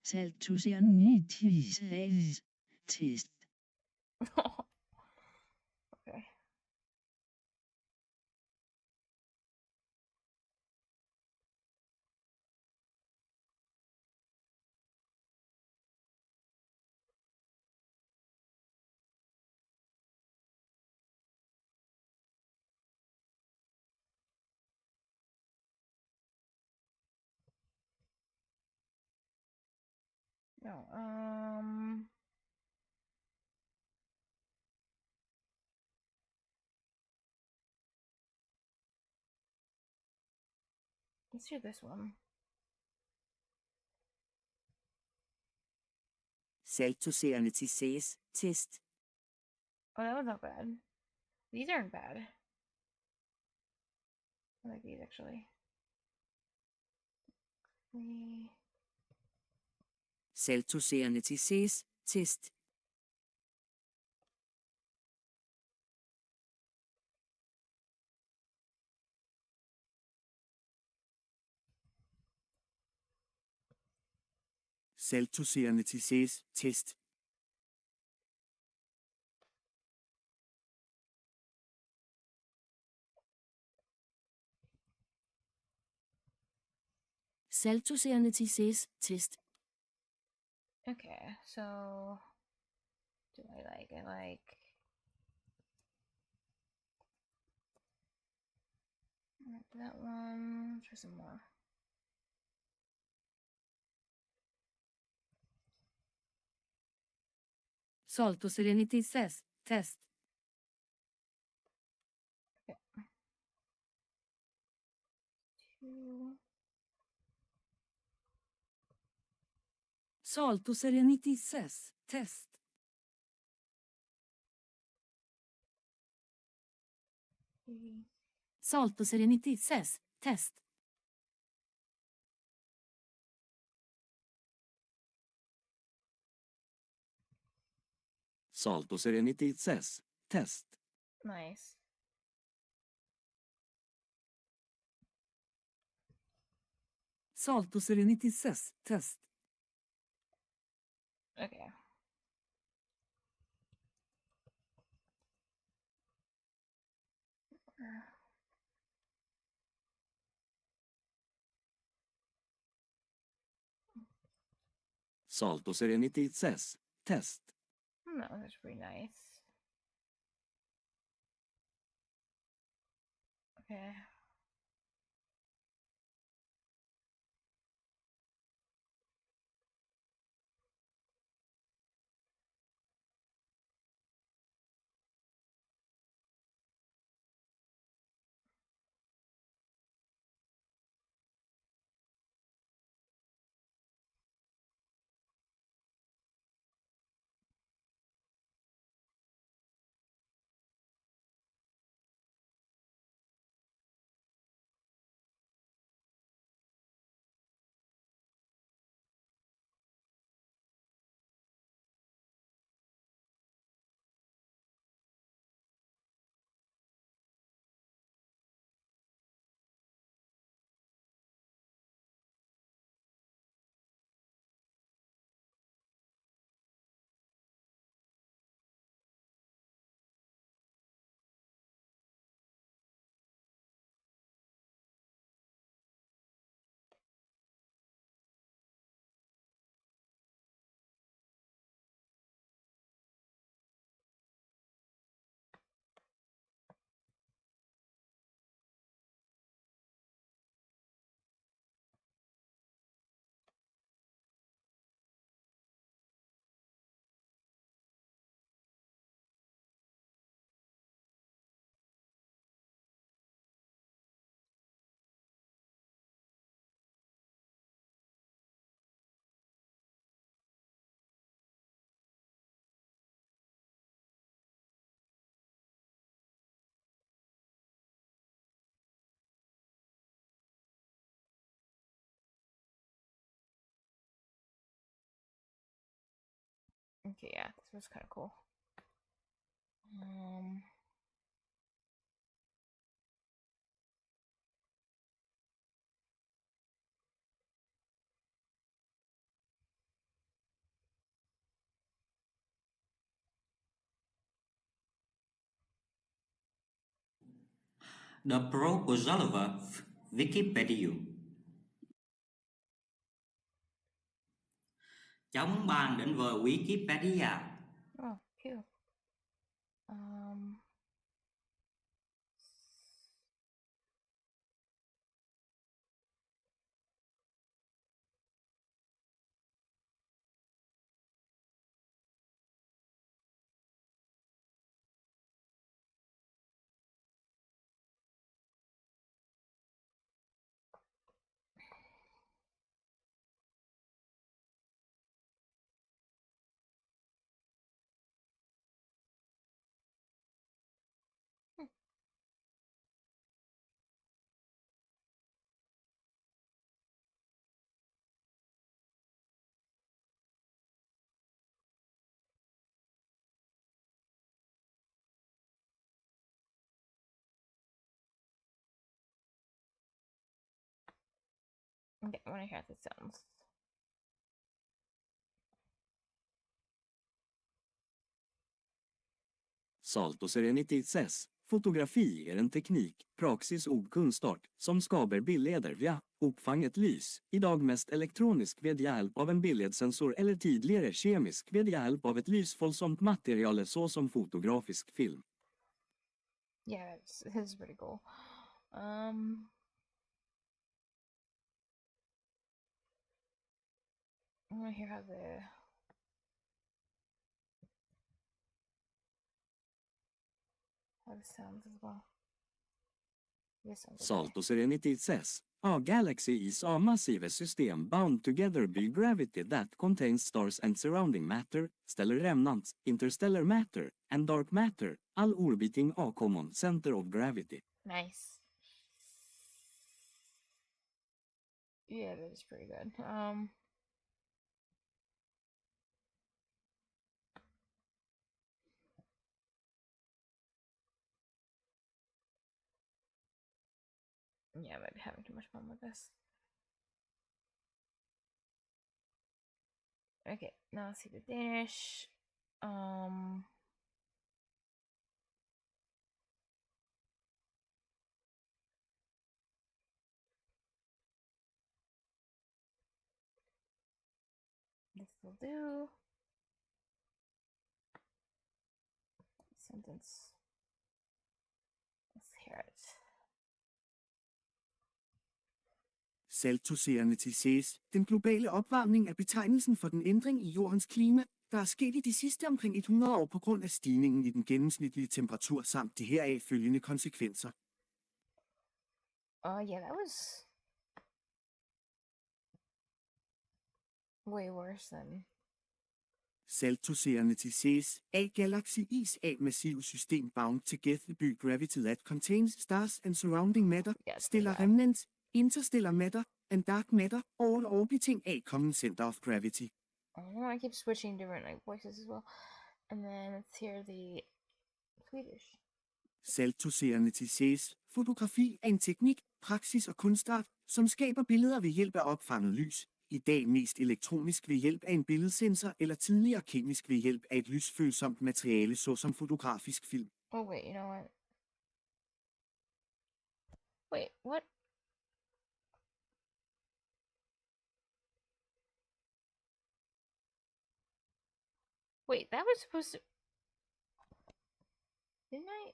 Test. Okay. No, let's do this one. Saltoserende says, test. Oh, that was not bad. These aren't bad. I like these, actually. Saltoserende says, test. Saltoserende says, test. Saltoserende says, test. Okay, so... Do I like... that one. Try some more. Saltoserende says, test. Okay. 2. Saltoserende says, test. 3. Saltoserende says, test. Saltoserende says, test. Nice. Saltoserende says, test. Okay. Saltoserende says, test. No, that's pretty nice. Okay. Okay, yeah, this was kind of cool. The Proposalva Wikipedia. Cháu muốn bàn đến với Wikipedia. Oh, cute. Okay, I want to hear the sounds. Salt och Serenity says, fotografi är en teknik, praxis och kunstart, som skaper bilder via uppfanget lys, idag mest elektronisk ved hjälp av en bildsensor eller tidigare kemisk ved hjälp av ett lysvoldsomt material såsom fotografisk film. Yeah, it's pretty cool. I want to hear how the sounds as well. Salt och Serenity says, a galaxy is a massive system bound together by gravity that contains stars and surrounding matter, stellar remnants, interstellar matter, and dark matter, all orbiting a common center of gravity. Nice. Yeah, that is pretty good. Yeah, I might be having too much fun with this. Okay, now let's see the Danish. This will do. Sentence. Let's hear it. Saltocerne ses. Den globale opvarmning er betegnelsen for den ændring i jordens klima, der er sket i de sidste omkring 100 år på grund af stigningen i den gennemsnitlige temperatur samt de heraf følgende konsekvenser. Yeah, that was way worse than... Saltocerne ses. A galaxy is a massive system bound together by gravity that contains stars and surrounding matter, stellar remnants, interstellar matter, and dark matter, all orbiting a common center of gravity. I keep switching different voices as well. And then let's hear the Swedish. Saltocerne ses. Fotografi er en teknik, praksis og kunstart, som skaber billeder ved hjælp af opfanget lys. I dag mest elektronisk ved hjælp af en billedsensor eller tidligere kemisk ved hjælp af et lysfølsomt materiale såsom fotografisk film. Oh wait, you know what? Wait, what? Wait, that was supposed to... Didn't I?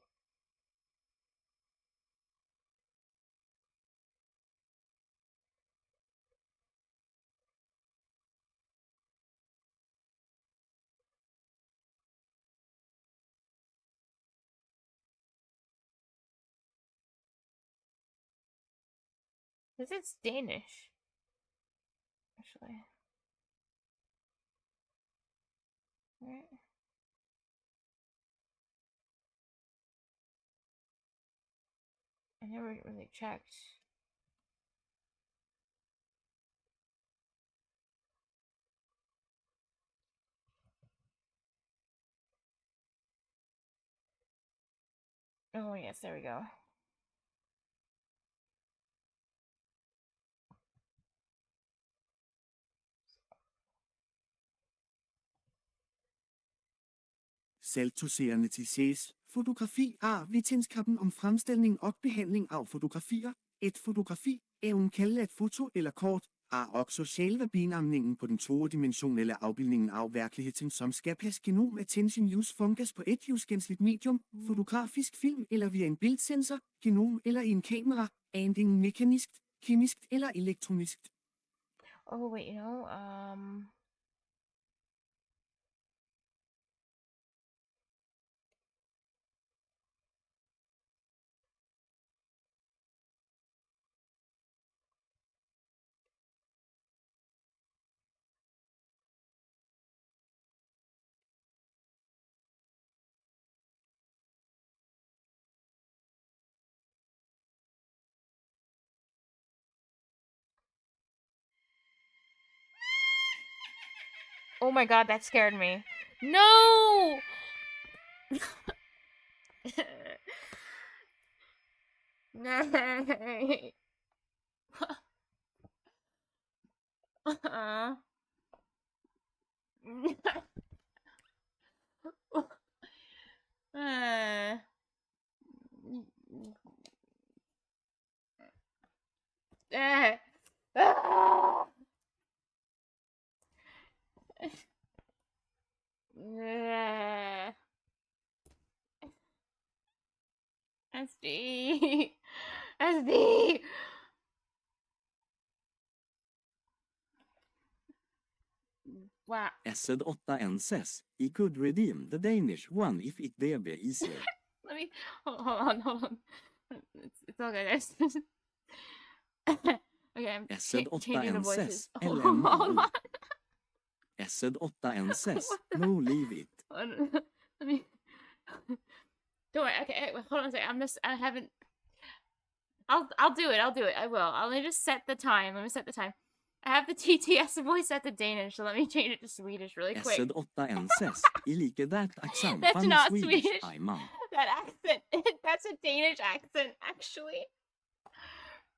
This is Danish. Actually. Right. I never really checked. Oh, yes, there we go. Selvdoserende til ses. Fotografi er videnskapen om fremstilling og behandling av fotografier. Et fotografi, evnen kalde et foto eller kort, er også selve benamningen på den todimensionelle afbildningen af virkeligheden, som skabes genom attention use fungus på et uskendeligt medium, fotografisk film eller via en bildsensor, genom eller i en kamera, enten mekanisk, kemisk eller elektronisk. Oh, wait, Oh my god, that scared me. No! Nej. SD. SD. Wow. Essed 8NSS. He could redeem the Danish one if it dare be easier. Let me hold on. It's all good, guys. Okay, I'm Essed changing the voices. 8NSS. Hold LMAO. on. Essed 8NSS. What the- No leave it. Let me. Don't worry. Okay, wait, hold on a second. I haven't. I'll do it. I will. Let me just set the time. Let me set the time. I have the TTS voice set to Danish, so let me change it to Swedish really quick. Essed 8NSS. I like that accent. That's Funny not Swedish. Swedish. Ay man. That accent. That's a Danish accent, actually.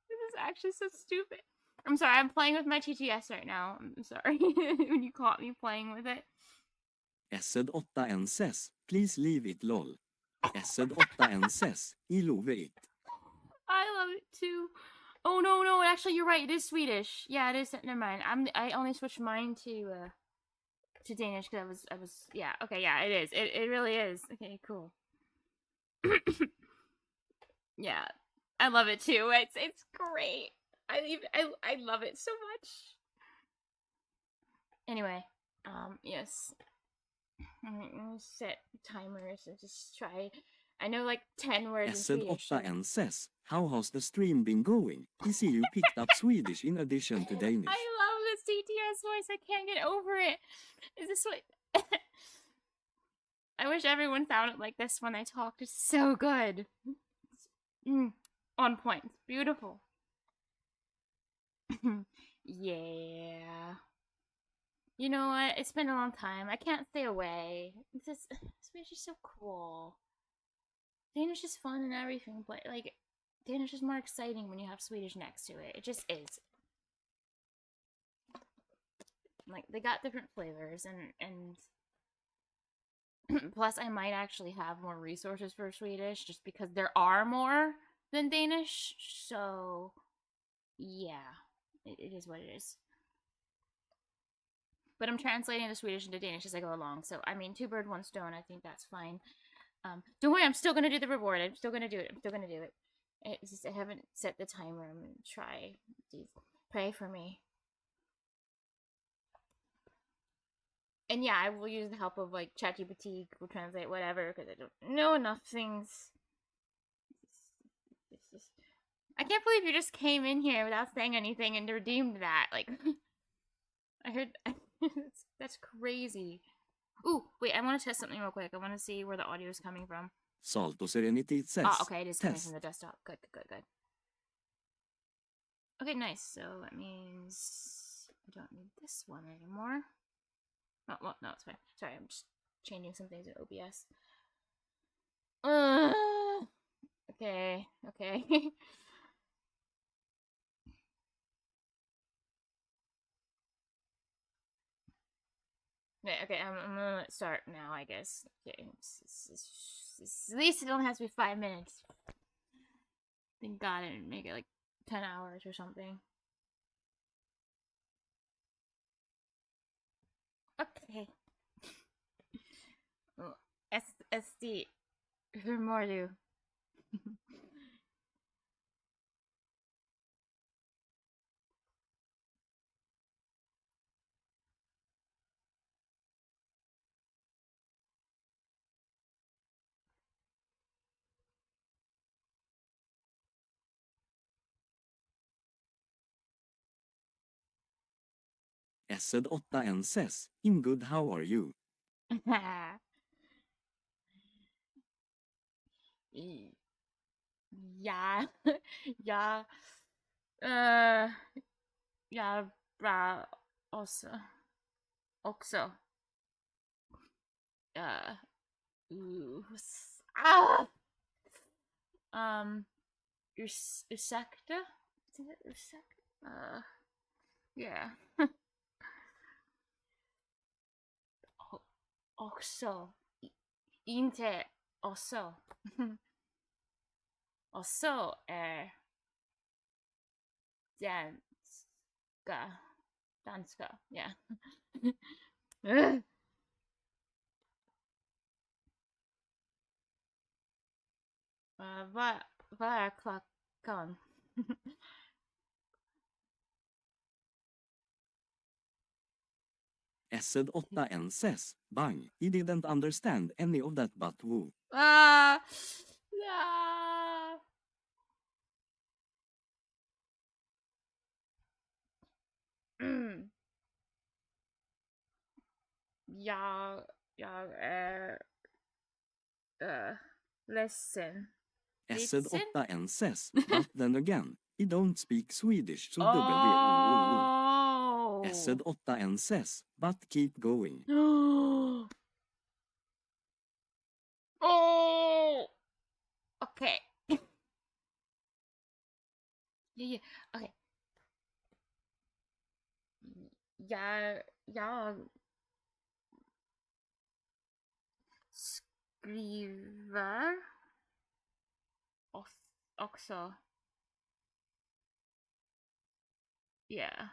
This is actually so stupid. I'm sorry. I'm playing with my TTS right now. I'm sorry when you caught me playing with it. Essed 8NSS. Please leave it lol. Essed 8NSS. I love it. I love it too. Oh no! Actually, you're right. It is Swedish. Yeah, it is. Never mind. I only switched mine to Danish because I was. Yeah. Okay. Yeah, it is. It really is. Okay. Cool. Yeah, I love it too. It's great. I love it so much. Anyway, yes. I'm gonna set timers and just try. I know like 10 words in Essed Swedish. 8NSS. How has the stream been going? I see you picked up Swedish in addition to Danish. I love this TTS voice. I can't get over it. Is this what? I wish everyone sounded like this when I talked. It's so good. On point. It's beautiful. Yeah. You know what? It's been a long time. I can't stay away. It's just Swedish is so cool. Danish is fun and everything, but like Danish is more exciting when you have Swedish next to it. It just is. Like they got different flavors and plus I might actually have more resources for Swedish just because there are more than Danish. So yeah, it is what it is. But I'm translating the Swedish into Danish as I go along. So I mean, two birds, one stone. I think that's fine. Don't worry, I'm still gonna do the reward. I'm still gonna do it. It's just I haven't set the timer. I'm gonna try. Please pray for me. And yeah, I will use the help of like ChatGPT, Google Translate, whatever, because I don't know enough things. It's just, I can't believe you just came in here without saying anything and redeemed that. Like, I heard that's crazy. Ooh, wait, I want to test something real quick. I want to see where the audio is coming from. Salt och Serenity says. Oh, okay, it is coming Test. from the desktop. Good. Okay, nice. So that means I don't need this one anymore. Oh, well, no, it's fine. Sorry, I'm just changing some things in OBS. Okay. Okay, I'm gonna start now, I guess. Okay, at least it only has to be 5 minutes. Thank God I didn't make it like 10 hours or something. Okay. SD. Hur mår du? Essed 8N says, I'm good, how are you? Ja. Ja. Ja, bra också. Uh, ah! Ursäkta? Yeah. Också. Inte också. Också är danska. Yeah. Vad är klockan? Essed 8N says, bang, he didn't understand any of that but woo. Ja. Jag är ledsen. Essed 8N says, but then again, he don't speak Swedish so W. Oh. Essed 8N says, but keep going. Oh. Okay. Yeah. Okay. Jag skriver också. Yeah.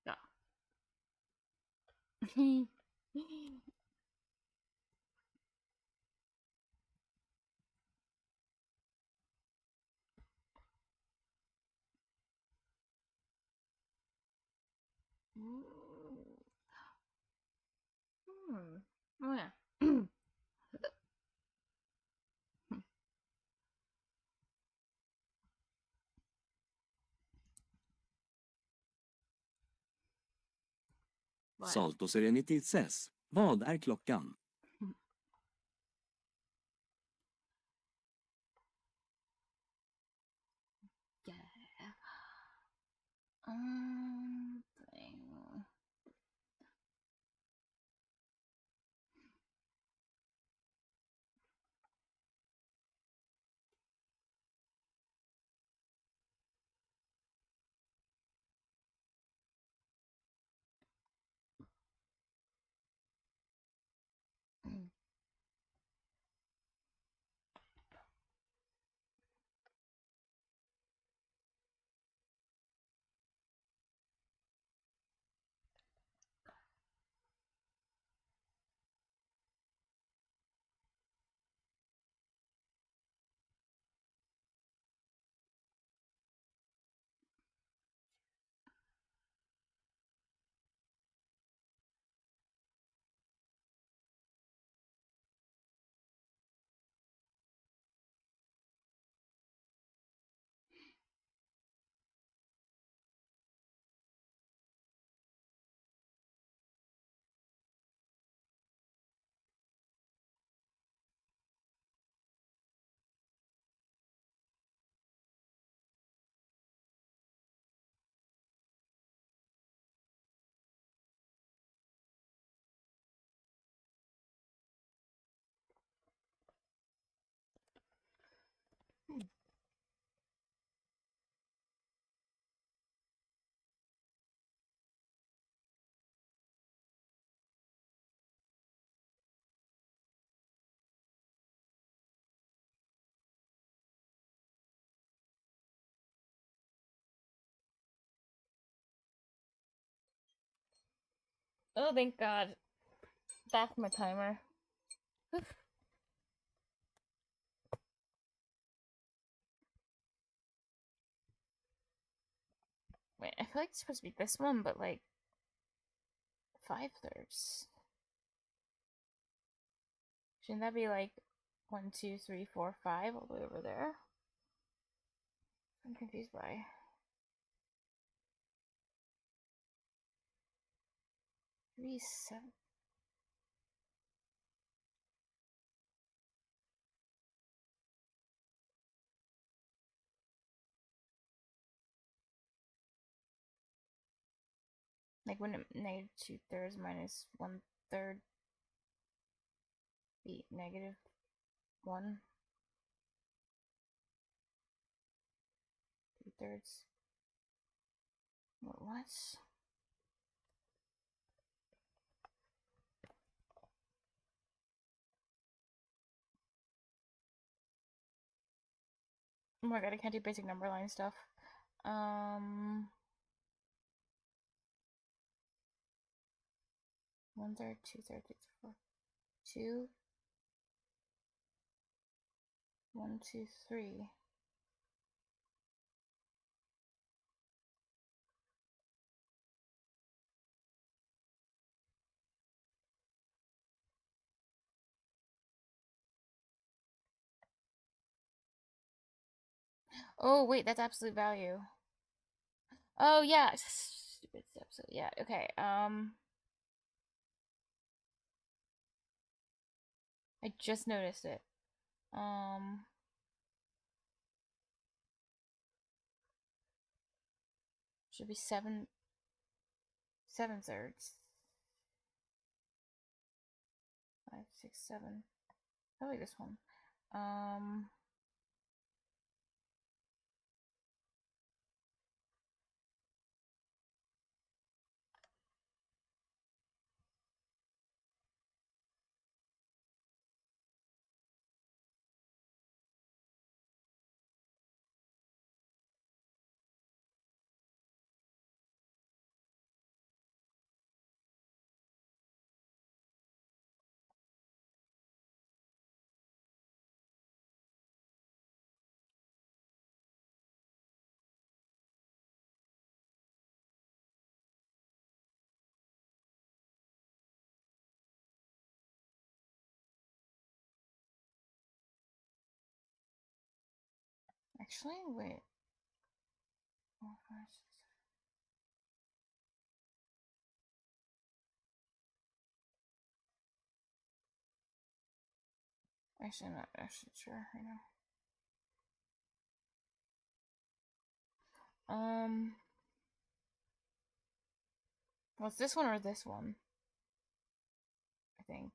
Ja. Oh ja. Salto Serenity says, vad är klockan? Yeah. Oh, thank God. That's my timer. Wait, I feel like it's supposed to be this one, but like 5/3. Shouldn't that be like 1, 2, 3, 4, 5 all the way over there? I'm confused by. Maybe 7. Like when negative 2/3 minus 1/3 be negative 1 2/3. What? Oh my God, I can't do basic number line stuff. 1/3, 2/3, 4. 2, 1, 2, 3. Oh wait, that's absolute value. Oh yeah, stupid absolute. Yeah, okay. I just noticed it. Should be 7/3. 5, 6, 7. Probably this one. Actually, wait. 4, 5, 6, 7. Actually, I'm not actually sure right now. What's this one or this one? I think.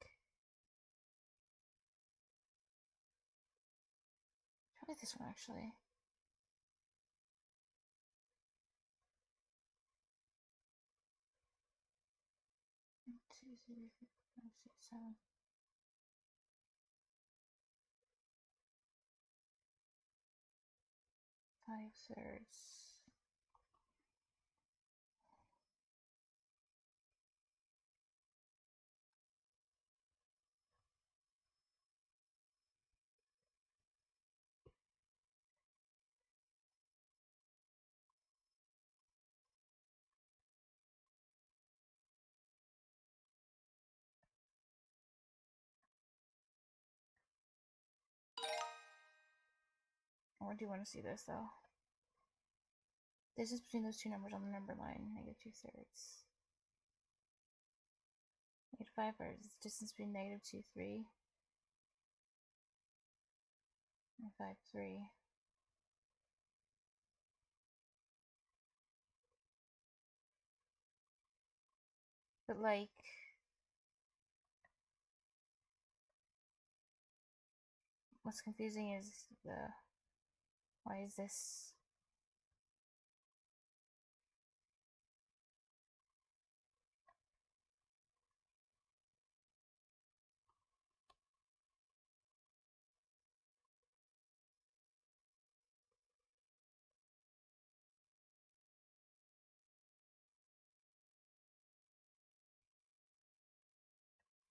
Probably this one actually. One, 2, 3, 4, 5, 6, 7. 5/3. Or do you want to see this though? Distance between those two numbers on the number line, negative 2/3. Negative 5/3 is distance between negative 2, 3 and 5, 3. But like, what's confusing is why is this?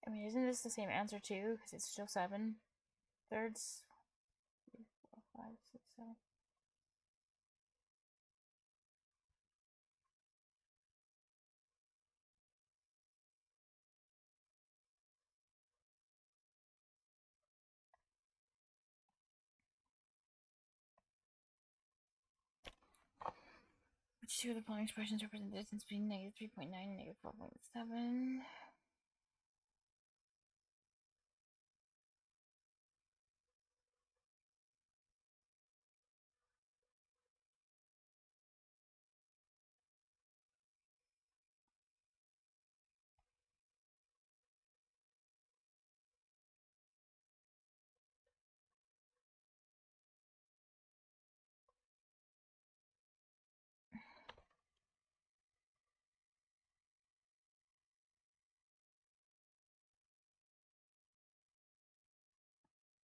I mean, isn't this the same answer too? Because it's still 7 thirds. 3, 4, 5, 6, 7. Which two of the following expressions represent the distance between negative 3.9 and negative 4.7?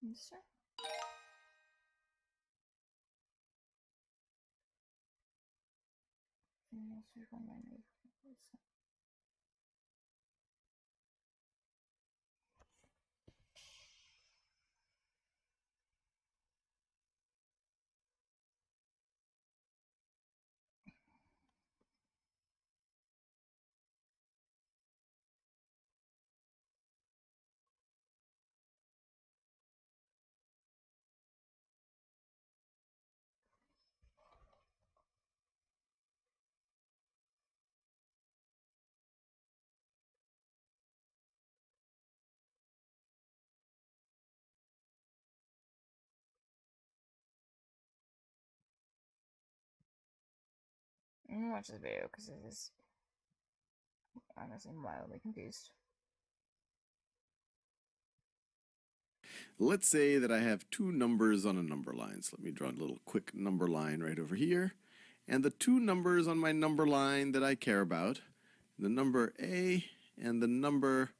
Yes, sir. Negative 3.9, negative 4.7. I'm gonna watch this video because it is honestly mildly confused. Let's say that I have two numbers on a number line. So let me draw a little quick number line right over here. And the two numbers on my number line that I care about, the number A and the number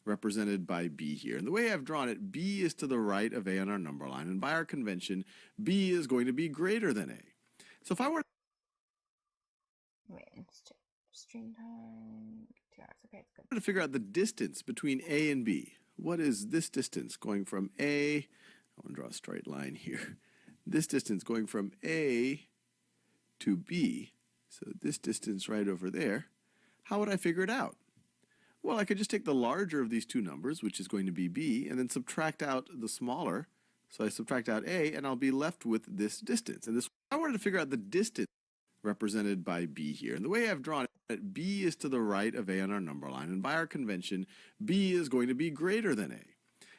represented by B here. And the way I've drawn it, B is to the right of A on our number line. And by our convention, B is going to be greater than A. So if I were Stream time. 2 hours. Okay, it's good. to figure out the distance between A and B, what is this distance going from A? I want to draw a straight line here. This distance going from A to B, so this distance right over there, how would I figure it out? Well, I could just take the larger of these two numbers, which is going to be B, and then subtract out the smaller. So I subtract out A, and I'll be left with this distance. And this, I wanted to figure out the distance represented by B here. And the way I've drawn it, B is to the right of A on our number line. And by our convention, B is going to be greater than A.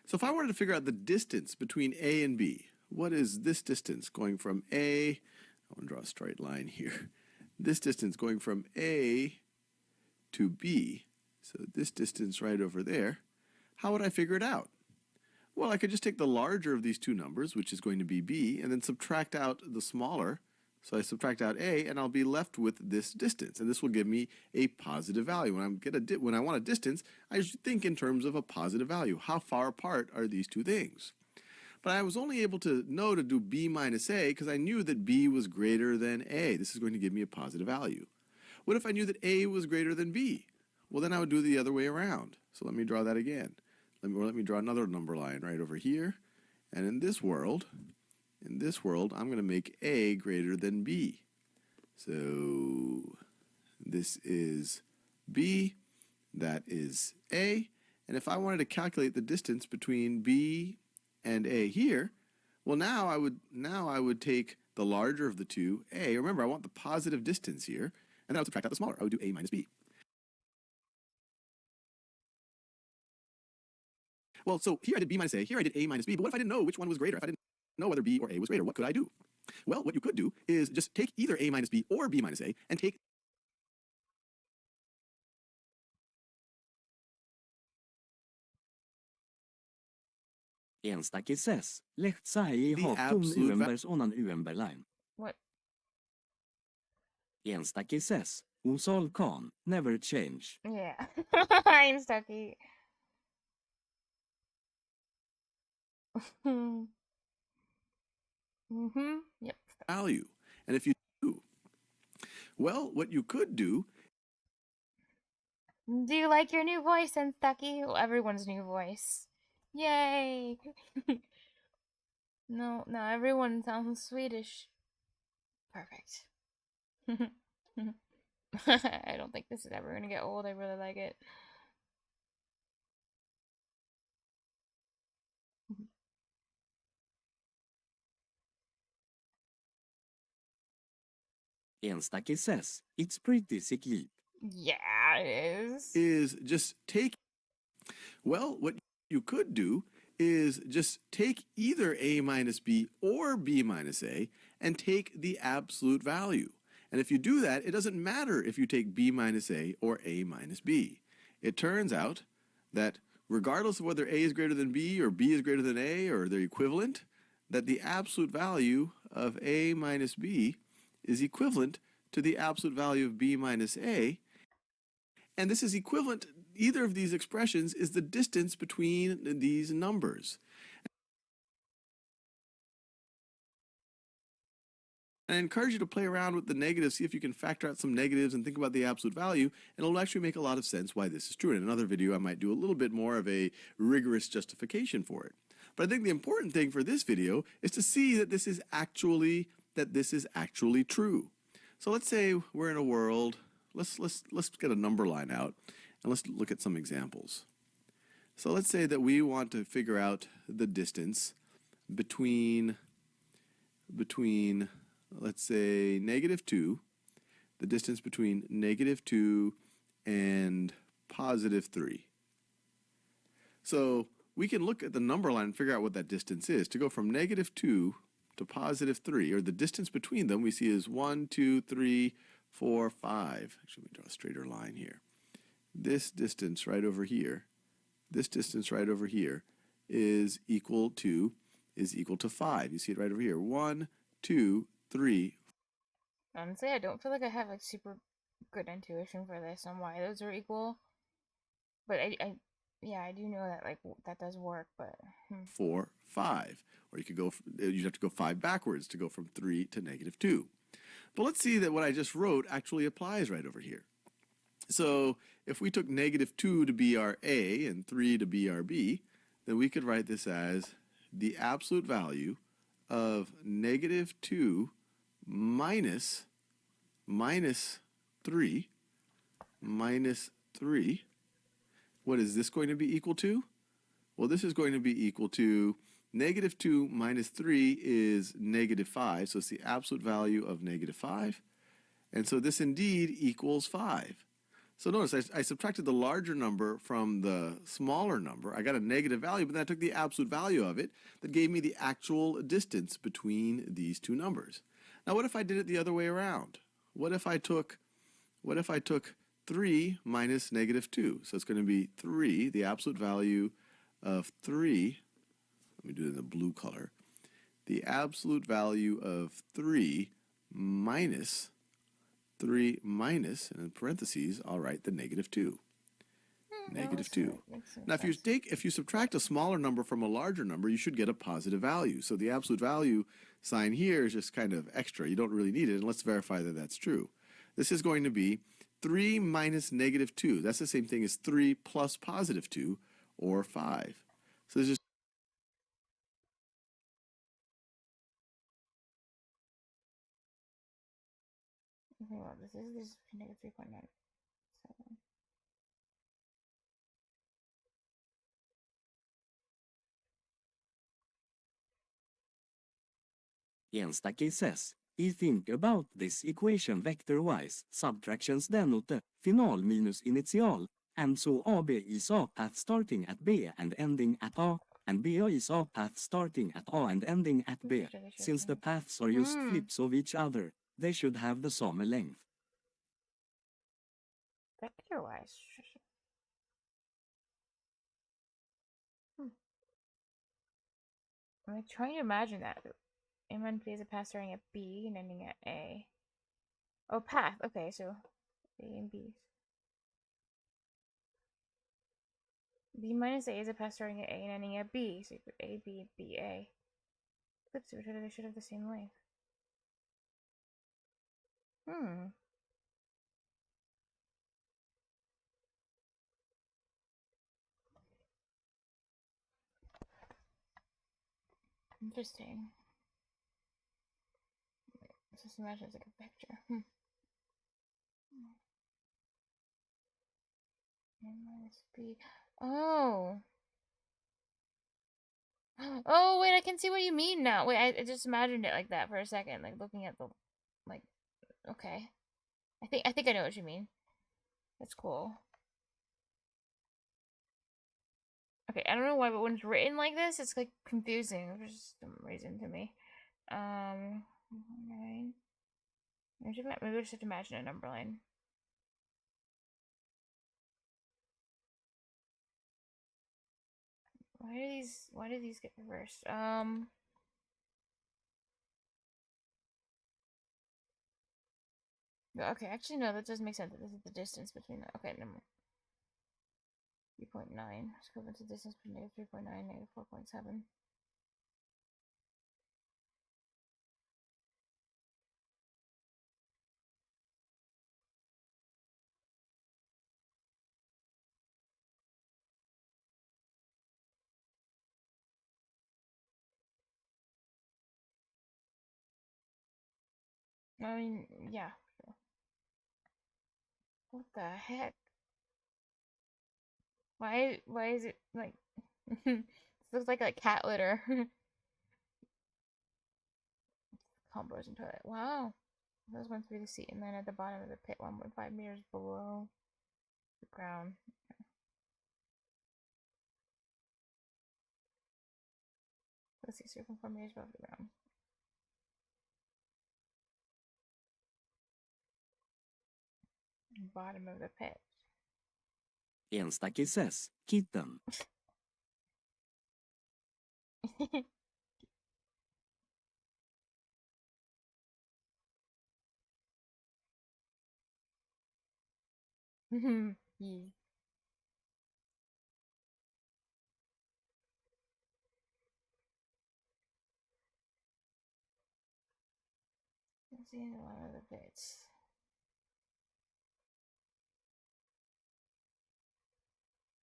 So if I wanted to figure out the distance between A and B, what is this distance going from A? I want to draw a straight line here. This distance going from A to B, so this distance right over there, how would I figure it out? Well, I could just take the larger of these two numbers, which is going to be B, and then subtract out the smaller. So I subtract out A, and I'll be left with this distance. And this will give me a positive value. When I want a distance, I should think in terms of a positive value. How far apart are these two things? But I was only able to know to do B minus A because I knew that B was greater than A. This is going to give me a positive value. What if I knew that A was greater than B? Well, then I would do the other way around. So let me draw that again. Let me draw another number line right over here. And in this world, I'm going to make A greater than B. So this is B, that is A. And if I wanted to calculate the distance between B and A here, well, now I would take the larger of the two, A. Remember, I want the positive distance here, and then I would subtract out the smaller. I would do A minus B. Well, so here I did B minus A, here I did A minus B, but what if I didn't know which one was greater? If I didn't know whether B or A was greater, what could I do? Well, what you could do is just take either A minus B or B minus A and take Enstakises, lehtsahi the hatum absolute uembers onan uemberline. What? Enstakises, usol kan, never change. Yeah. I'm stucky. Yep. value. And if you do, well, what you could do Do you like your new voice, Stucky? Well, everyone's new voice. Yay! No, now everyone sounds Swedish. Perfect. I don't think this is ever gonna get old. I really like it. Enstaka says, it's pretty sick. Yeah, it is. Is just take, well, what you could do is just take either A minus B or B minus A and take the absolute value. And if you do that, it doesn't matter if you take B minus A or A minus B. It turns out that regardless of whether A is greater than B or B is greater than A or they're equivalent, that the absolute value of A minus B is equivalent to the absolute value of B minus A. And this is equivalent, either of these expressions is the distance between these numbers. And I encourage you to play around with the negatives, see if you can factor out some negatives and think about the absolute value, and it'll actually make a lot of sense why this is true. In another video, I might do a little bit more of a rigorous justification for it. But I think the important thing for this video is to see that this is actually true. So let's say we're in a world, let's get a number line out and let's look at some examples. So let's say that we want to figure out the distance between let's say -2, the distance between -2 and +3. So we can look at the number line and figure out what that distance is. To go from -2 to +3, or the distance between them, we see is 1, 2, 3, 4, 5. Actually, let me draw a straighter line here. This distance right over here, is equal to 5. You see it right over here. 1, 2, 3. Honestly, I don't feel like I have like super good intuition for this on why those are equal. But yeah, I do know that like that does work. But 4, 5. Or you could go, you'd have to go 5 backwards to go from 3 to -2. But let's see that what I just wrote actually applies right over here. So if we took -2 to be our A and 3 to be our B, then we could write this as the absolute value of -2 minus 3. What is this going to be equal to? Well, this is going to be equal to -2 minus 3 is -5, so it's the absolute value of -5. And so this indeed equals 5. So notice I subtracted the larger number from the smaller number. I got a negative value, but then I took the absolute value of it that gave me the actual distance between these two numbers. Now what if I did it the other way around? What if I took 3 minus -2? So it's going to be 3, the absolute value of 3. Let me do it in the blue color. The absolute value of 3 minus, and in parentheses, I'll write the -2. -2. Now, if you subtract a smaller number from a larger number, you should get a positive value. So the absolute value sign here is just kind of extra. You don't really need it, and let's verify that that's true. This is going to be 3 minus -2. That's the same thing as 3 plus +2, or 5. So there's just well, this is -3.97. Enstaka says, I think about this equation vector-wise, subtractions denote final minus initial, and so AB is A path starting at B and ending at A, and BA is A path starting at A and ending at B. Since the paths are just flips of each other, they should have the same length. Vector-wise. I'm like trying to imagine that. A1 is a path starting at B and ending at A. Oh, path. Okay, so A and B. B minus A is a path starting at A and ending at B. So you put A, B, B, A. Flips each other, they should have the same length. Interesting. Just imagine it's like a vector. A minus b. Oh. Oh, wait, I can see what you mean now. Wait, I just imagined it like that for a second, like looking at the, like, okay. I think I know what you mean. That's cool. Okay, I don't know why, but when it's written like this, it's like confusing for some reason to me. Nine. Maybe I just have to imagine a number line. Why do these get reversed? Okay, actually no, that does make sense. This is the distance between the, okay, number 3.9 is equivalent to the distance between negative 3.9 and negative 4.7. I mean, yeah. Sure. What the heck? Why is it like this looks like a cat litter. Combos and toilet. Wow. Those went through the seat and then at the bottom of the pit 1.5 meters below the ground. Let's see, 0.4 meters above the ground. Bottom of the pit. Enstackisses, kitten. Yeah. Let's see the bottom of the pit.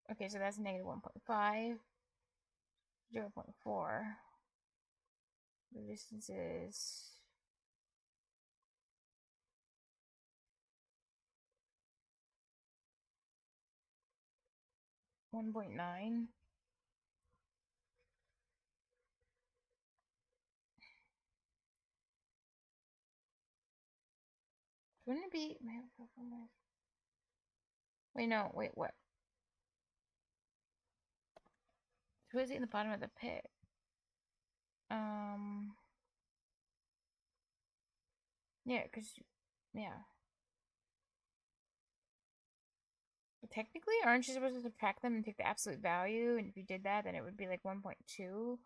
Okay, so that's negative 1.5, 0.4. The distance is 1.9. Wouldn't it be? Wait, no, wait, what? Who is it in the bottom of the pit? Yeah, because, yeah. But technically, aren't you supposed to subtract them and take the absolute value? And if you did that, then it would be like 1.2.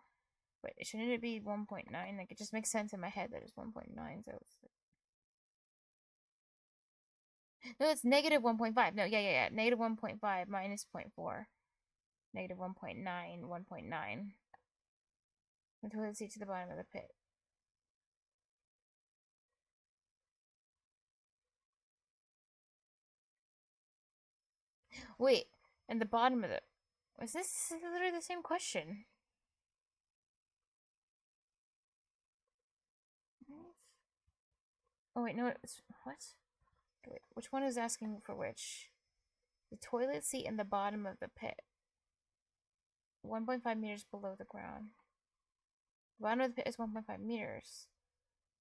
But shouldn't it be 1.9? Like, it just makes sense in my head that it's 1.9, so it's... No, it's negative 1.5. No, yeah. Negative 1.5 minus 0.4. Negative 1.9, 1.9. The toilet seat to the bottom of the pit. Wait, and the bottom of the... Was this literally the same question? Oh, wait, no, it's... What? Wait, which one is asking for which? The toilet seat in the bottom of the pit. 1.5 meters below the ground. The bottom of the pit is 1.5 meters.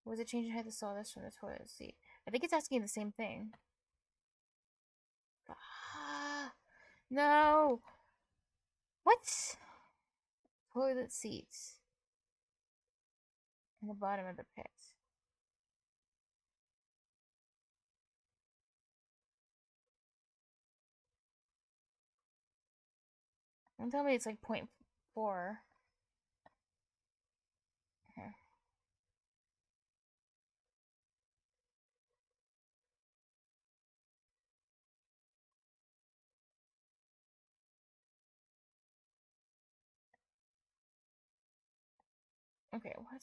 What was it change in height the sawdust from the toilet seat? I think it's asking the same thing. Ah, no! What? Toilet seats. In the bottom of the pit. Don't tell me it's like 0.4. Okay. Okay, what?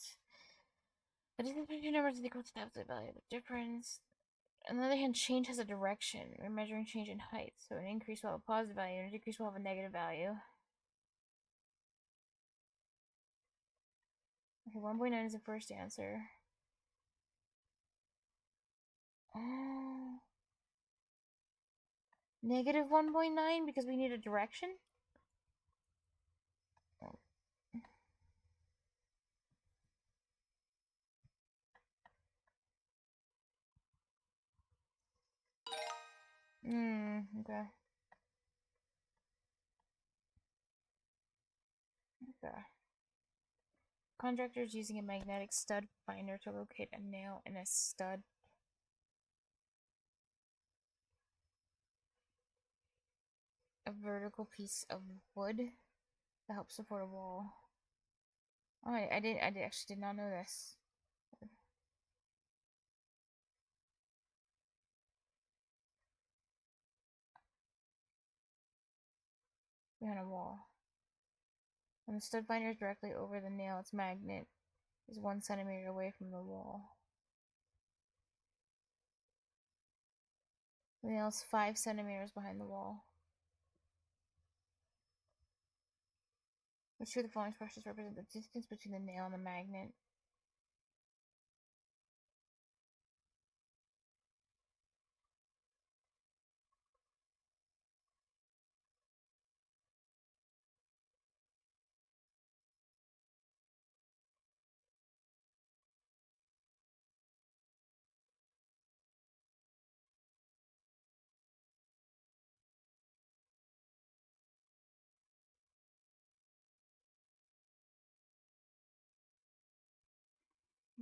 The distance between two numbers is equal to the absolute value of the difference. On the other hand, change has a direction. We're measuring change in height, so an increase will have a positive value and a decrease will have a negative value. Okay, 1.9 is the first answer. Negative 1.9 because we need a direction? Okay. Okay. Contractors using a magnetic stud finder to locate a nail in a stud. A vertical piece of wood that helps support a wall. Oh, I actually did not know this. Behind a wall. When the stud finder is directly over the nail, its magnet is 1 centimeter away from the wall. The nail is 5 centimeters behind the wall. Which two of the following expressions represent the distance between the nail and the magnet?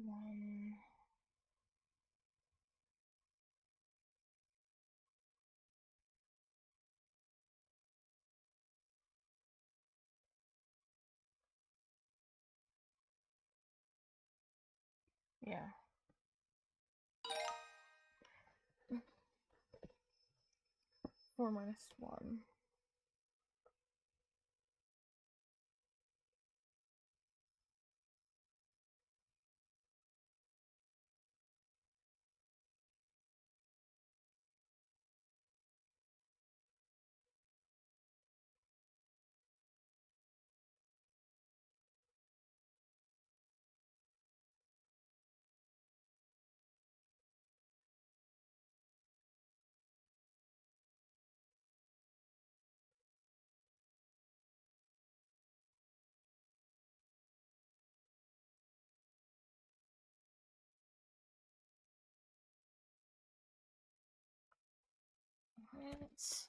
One. Yeah. Four minus one. Minutes.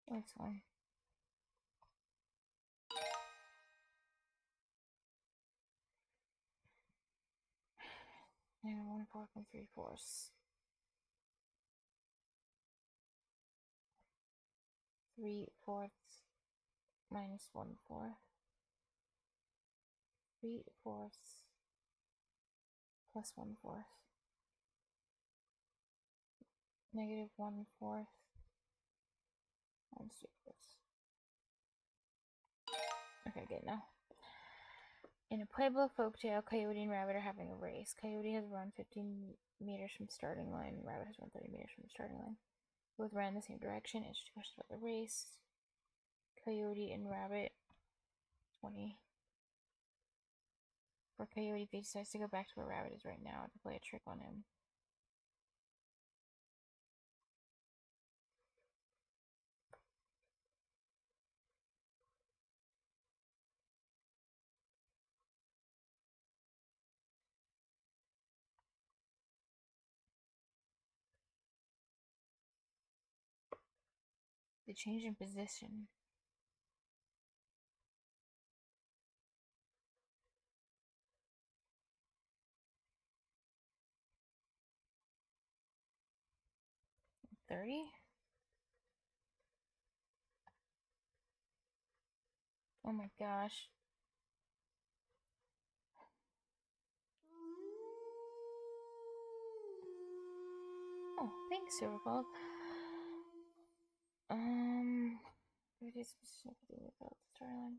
That's fine. And 1/4 and 3/4. 3/4 minus 1/4. 3/4 plus 1/4. Negative 1/4 minus 3/4. Okay, good now. In a Pueblo folktale, Coyote and Rabbit are having a race. Coyote has run 15 meters from the starting line. Rabbit has run 30 meters from the starting line. Both ran in the same direction. Answer questions about the race. Coyote and Rabbit. 20. For Coyote, if he decides to go back to where Rabbit is right now to play a trick on him. The change in position. $30? Oh my gosh. Oh, thanks, Silvercloud. What is specifically about the storyline?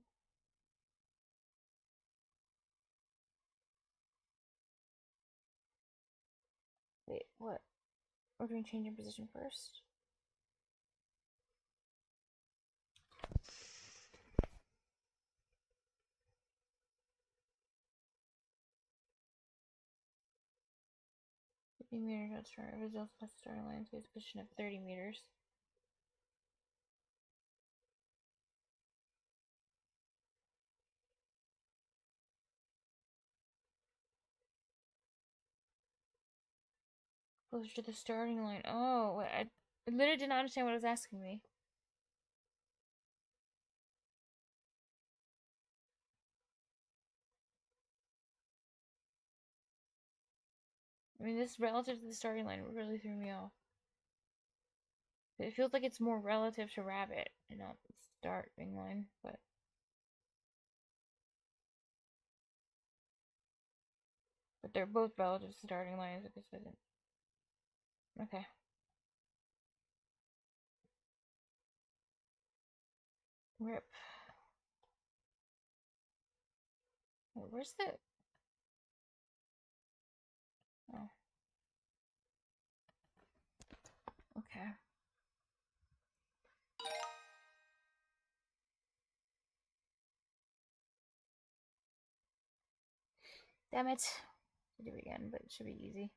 Wait, what? We're doing change in position first? Meters outside. Results plus storyline to its position of 30 meters. Closer to the starting line. Oh, I literally did not understand what it was asking me. I mean, this relative to the starting line really threw me off. It feels like it's more relative to rabbit and not the starting line, but they're both relative to starting lines at this visit. Okay. Rip. Wait, where's the... Oh. Okay. Damn it. I'll do it again, but it should be easy.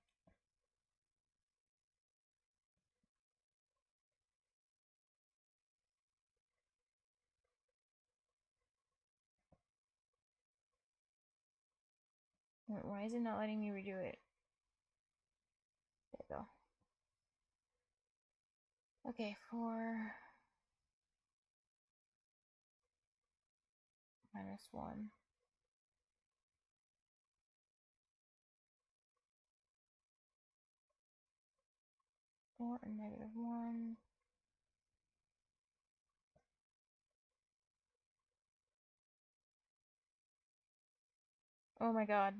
Wait, why is it not letting me redo it? There we go. Okay, 4 minus 1. 4 and negative 1. Oh my god.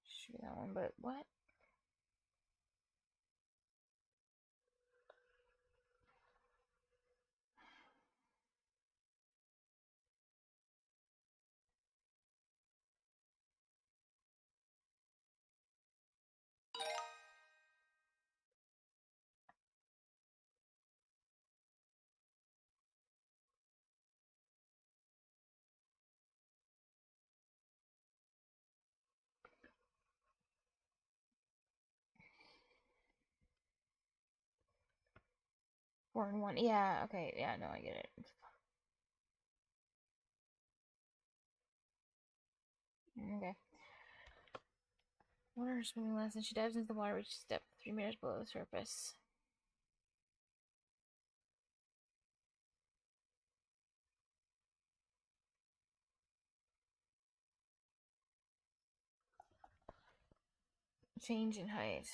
Should be that one, but what? Four and 1. Yeah, okay, yeah, no, I get it. Okay. Water is swimming less, and she dives into the water, which is depth 3 meters below the surface. Change in height.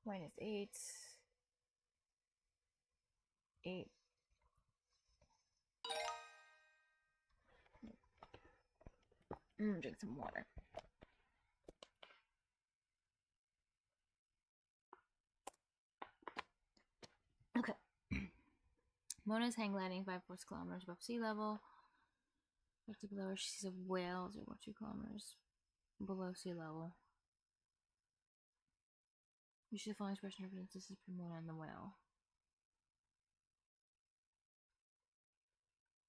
Minus 8. 8. Drink some water. Okay. Mona's hang gliding 5 kilometers above sea level. Directly below her, she sees a whale 0.2 kilometers below sea level. You should follow expression represents this is Mona and the whale.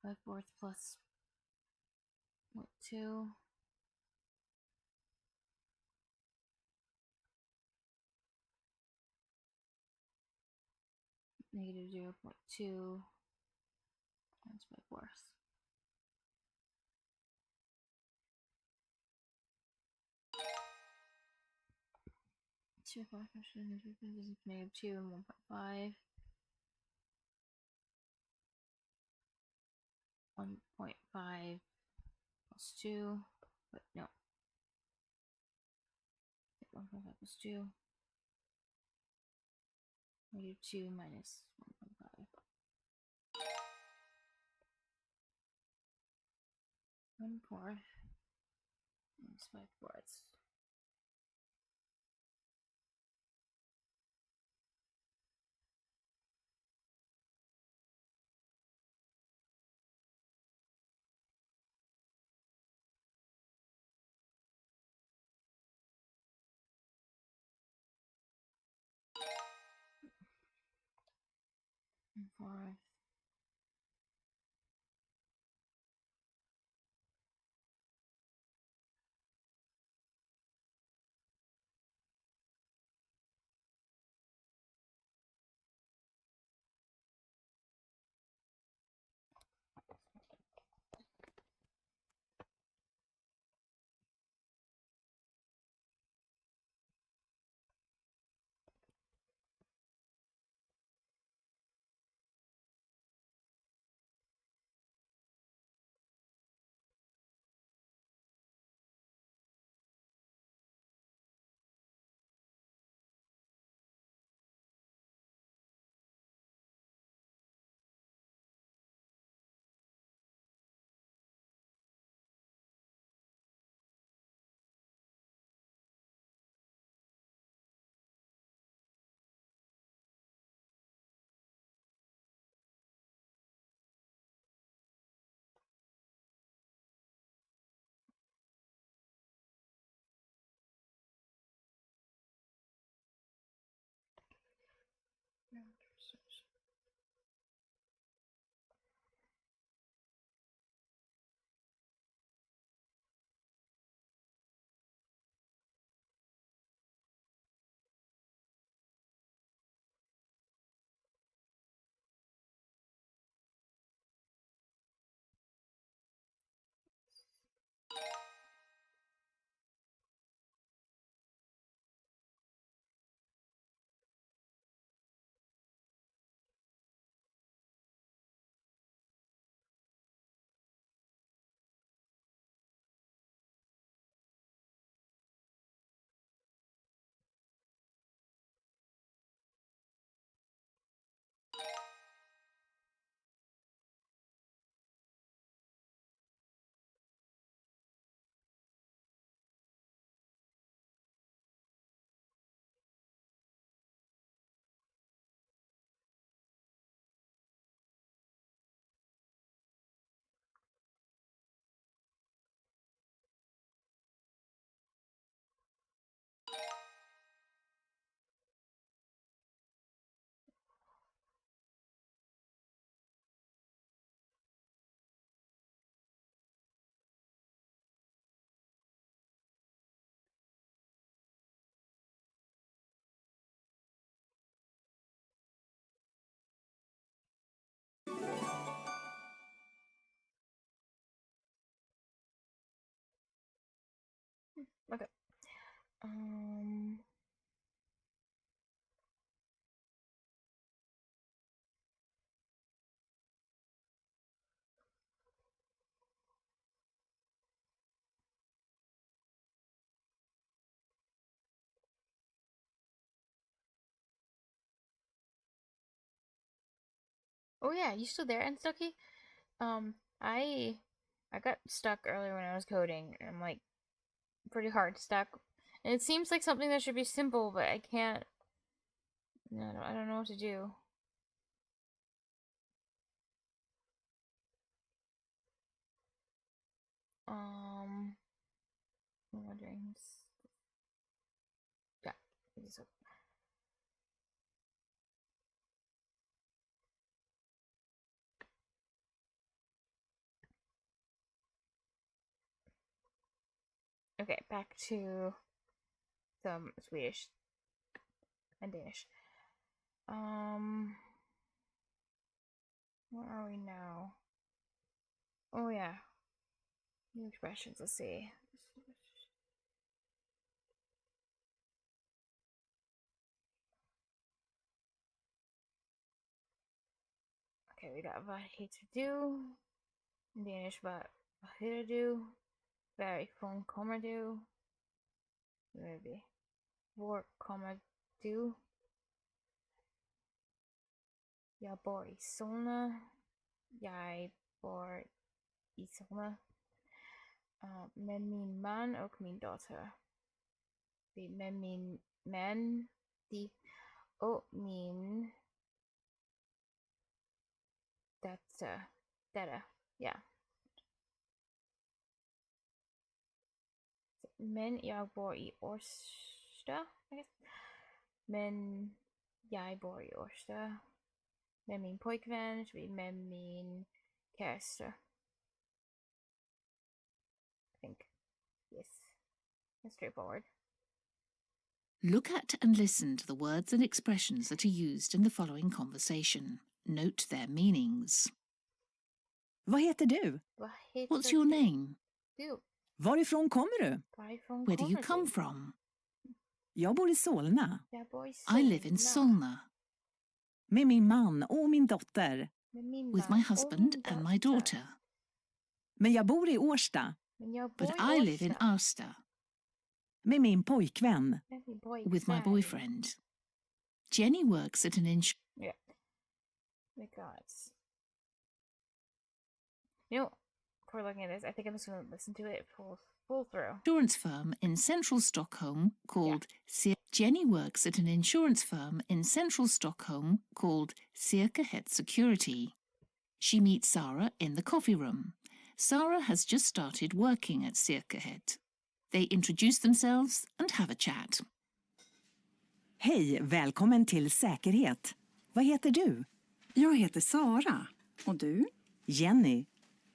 5/4 plus 0.2. Negative 0.2 times 5/4. 2 fractions is negative 2 and 1.5. 1.5 plus 2. But no. 1.5 plus 2. -2 minus 1.5. 1/4 minus 5/4. And 4. Okay. Oh yeah, you still there, Enstucky? I got stuck earlier when I was coding. I'm like pretty hard stuck. And it seems like something that should be simple, but I can't. No, I don't know what to do. I'm wondering. Yeah. Okay, back to some Swedish and Danish. Where are we now? Oh yeah, new expressions. Let's see. Okay, we got vad heter du? In Danish, vad heter du? Varifrån kommer du? Maybe. Var kommer du? Jag bor i Solna. Jag bor i Solna. Med min man och min dotter. Med min man och min dotter. Ja. Men jag bor i Årsta. Men jag bor i Årsta. Med min pojkvän, med min käresta. I think. Yes. That's straightforward. Look at and listen to the words and expressions that are used in the following conversation. Note their meanings. Vad heter du? What's your name? Du. Varifrån kommer du? Varifrån Where do you kommer come du? from? Jag bor i Solna. Jag bor i I live in Solna. Solna Med min man och min dotter. Med min with man my och husband min and my dotter. daughter. Men jag bor i Årsta. Men jag But bor i I live in Årsta. Årsta Med min pojkvän. Med min pojkvän. with my boyfriend. Jenny works at an Yeah. Because, you know, before looking at this, I think I'm just going to listen to it full through. insurance firm in central Stockholm called Jenny works at an insurance firm in central Stockholm called Circahet Security. She meets Sarah in the coffee room. Sarah has just started working at Circahet. They introduce themselves and have a chat. Hej, välkommen till säkerhet. Vad heter du? Jag heter Sara. Och du? Jenny.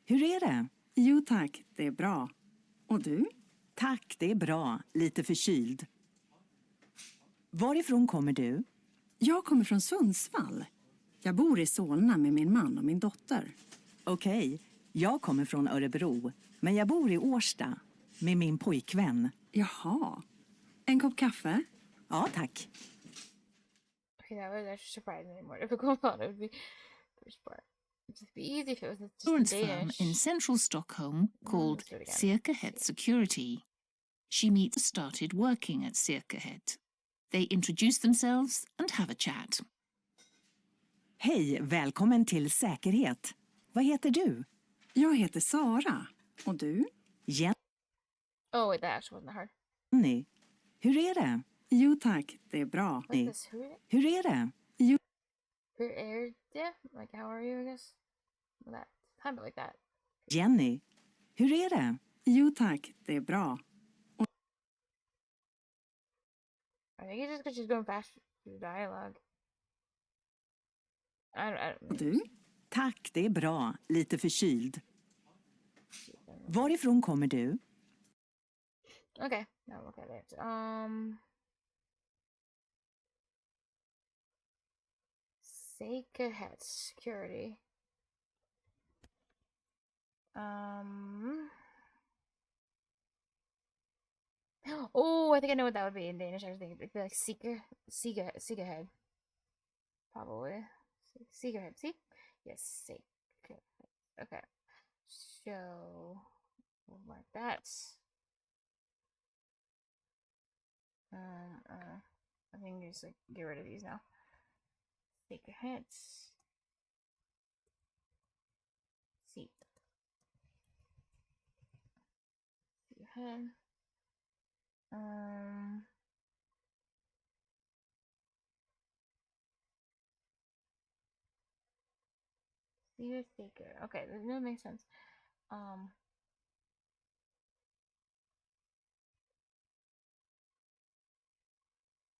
Hur är det? Jo tack, det är bra. Och du? Tack, det är bra. Lite förkyld. Varifrån kommer du? Jag kommer från Sundsvall. Jag bor i Solna med min man och min dotter. Okej, jag kommer från Örebro. Men jag bor i Årsta med min pojkvän. Jaha. En kopp kaffe? Ja, tack. Okay, that was actually surprisingly more difficult than I thought it would be. First part. It'd be easy if it was just in Insurance firm Danish. in central Stockholm called let's do it again. Circahet Security. She meets started working at Circahet. They introduce themselves and have a chat. Hej, välkommen till säkerhet. Vad heter du? Jag heter Sara. Och du? Oh, wait, that actually wasn't hard. Jenny. Hur är det? Jo tack, det är bra. What's this? Hur är det? Hur är det? Like, how are you, I guess? Well, that. Kind of like that. Jenny. Hur är det? Jo tack, det är bra. I think it's just because she's going fast through the dialogue. I don't Och du? Tack, det är bra. Lite förkyld. Varifrån kommer du? Okay, now look at it. Säkerhet security. Oh, I think I know what that would be in Danish. I was thinking it'd be like Seekerhead. Probably. Seekerhead. See? Yes, Seekerhead. Okay. So, like that. I think just like get rid of these now. Seekerhead. See. Seekerhead. Seer Seeker. Okay, that makes sense.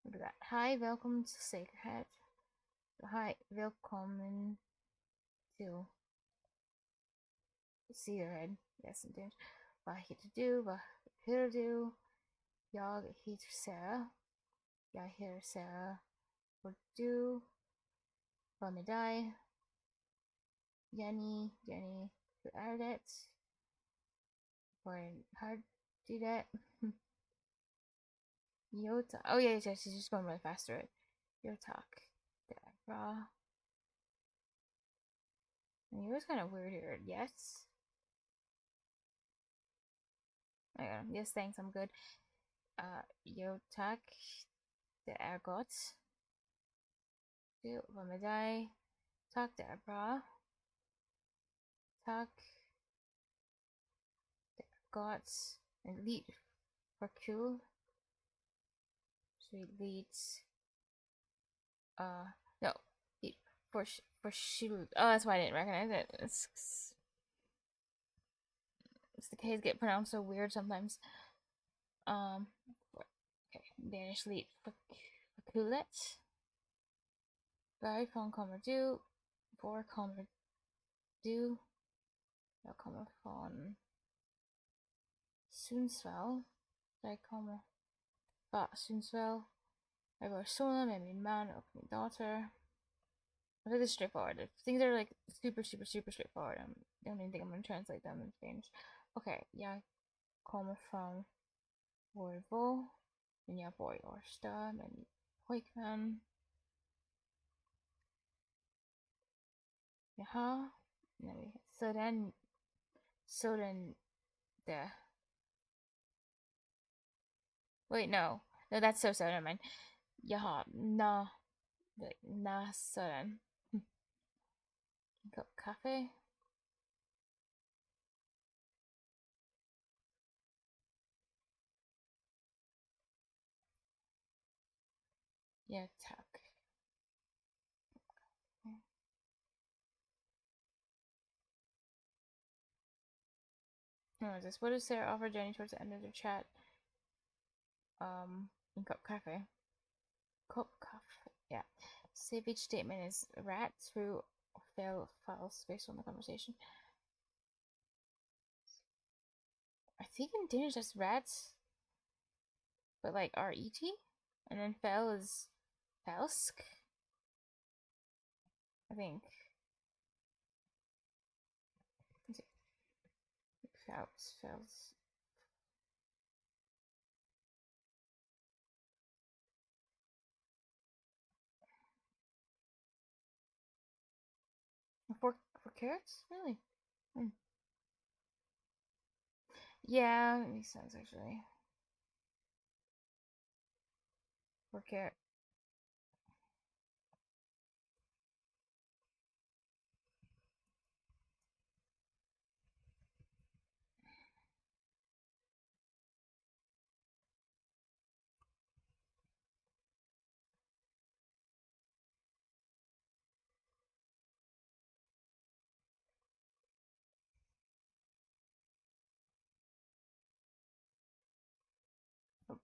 Look at that. Hi, welcome to Säkerhet. Hi, welcome to Seerhead. Yes, indeed. Vad heter du? Vad heter du? Jag heter Sarah. Jag heter Sarah. Och du? Vad med dig? Jenny, hur är det? How do that? Jo tack. Oh yeah, she's just going really fast through it. Jo tack. Det är bra. And it was kind of weird here. Yes. Yes, thanks, I'm good. Jo tack. Det är gott. Du, vad med dig? Tack, det är bra. Tack. Det är gott. En lit för kul. Sweet leads. No. Lit for shoot. Oh, that's why I didn't recognize it. It's the K's get pronounced so weird sometimes. Okay. Danish lit för kulet. Varifrån kommer du? Var kommer du? Jag kommer från Sundsvall. Jag kommer från Sundsvall. Jag går i skolan med min man och min dotter. I think it's straightforward. Things are like super straightforward. I don't even think I'm gonna translate them in Spanish. Okay, jag kommer från Volvo. Men jag bor i Årsta med min pojkvän. Jaha. Nej, sådan där. Wait, no. No, that's so never mind. Jaha, sådan. En kopp kaffe. Ja, tack. No, is this? What does Sarah offer Jenny towards the end of the chat? In cup cafe. Cup cafe. Yeah. Save each statement is rat through fail files based on the conversation. I think in Danish that's rats, but like R-E-T, and then fail is falsk. I think. Fails. For carrots? Really? Yeah, it makes sense actually. For carrot.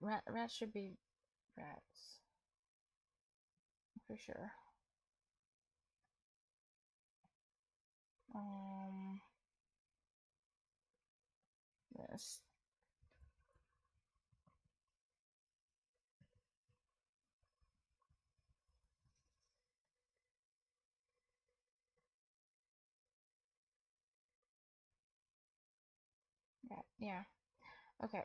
Rats should be rats. For sure. Yes. Yeah. Okay.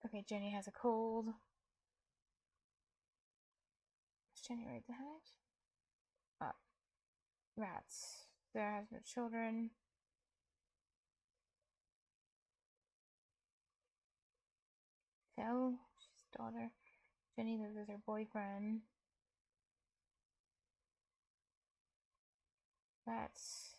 Okay, Jenny has a cold. Is Jenny right that? Rats. Sarah has no children. Phil, she's daughter. Jenny lives with her boyfriend. Rats.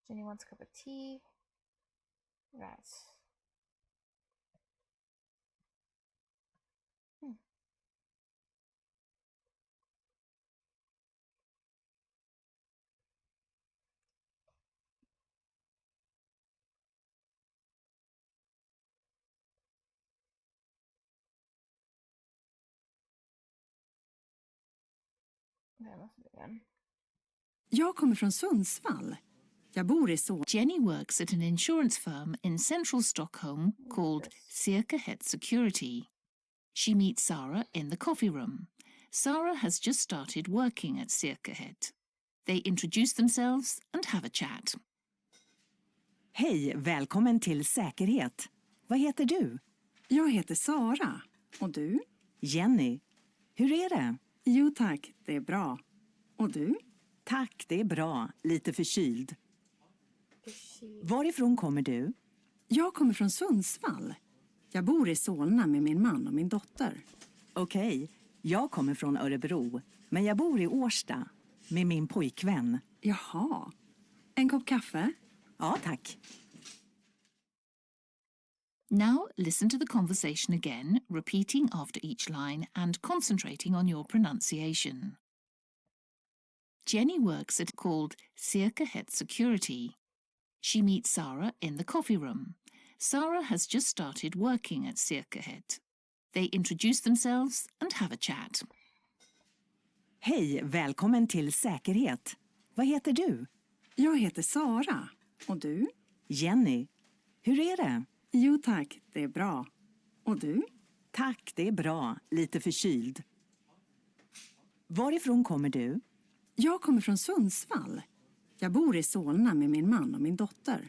Jenny wants a cup of tea. Rats. That must be good. Jag kommer från Sundsvall. Jag bor i Jenny works at an insurance firm in central Stockholm called Svenska Security. She meets Sarah in the coffee room. Sarah has just started working at Svenska. They introduce themselves and have a chat. Hej, välkommen till säkerhet. Vad heter du? Jag heter Sara. Och du? Jenny. Hur är det? Jo tack, det är bra. Och du? Tack, det är bra. Lite förkyld. Förkyld. Varifrån kommer du? Jag kommer från Sundsvall. Jag bor i Solna med min man och min dotter. Okej, jag kommer från Örebro. Men jag bor i Årsta med min pojkvän. Jaha. En kopp kaffe? Ja, tack. Now listen to the conversation again, repeating after each line and concentrating on your pronunciation. Jenny works at called Circa Het Security. She meets Sarah in the coffee room. Sarah has just started working at Circa Het. They introduce themselves and have a chat. Hej, välkommen till säkerhet. Vad heter du? Jag heter Sara. Och du? Jenny. Hur är det? Jo tack, det är bra. Och du? Tack, det är bra. Lite förkyld. Varifrån kommer du? Jag kommer från Sundsvall. Jag bor i Solna med min man och min dotter.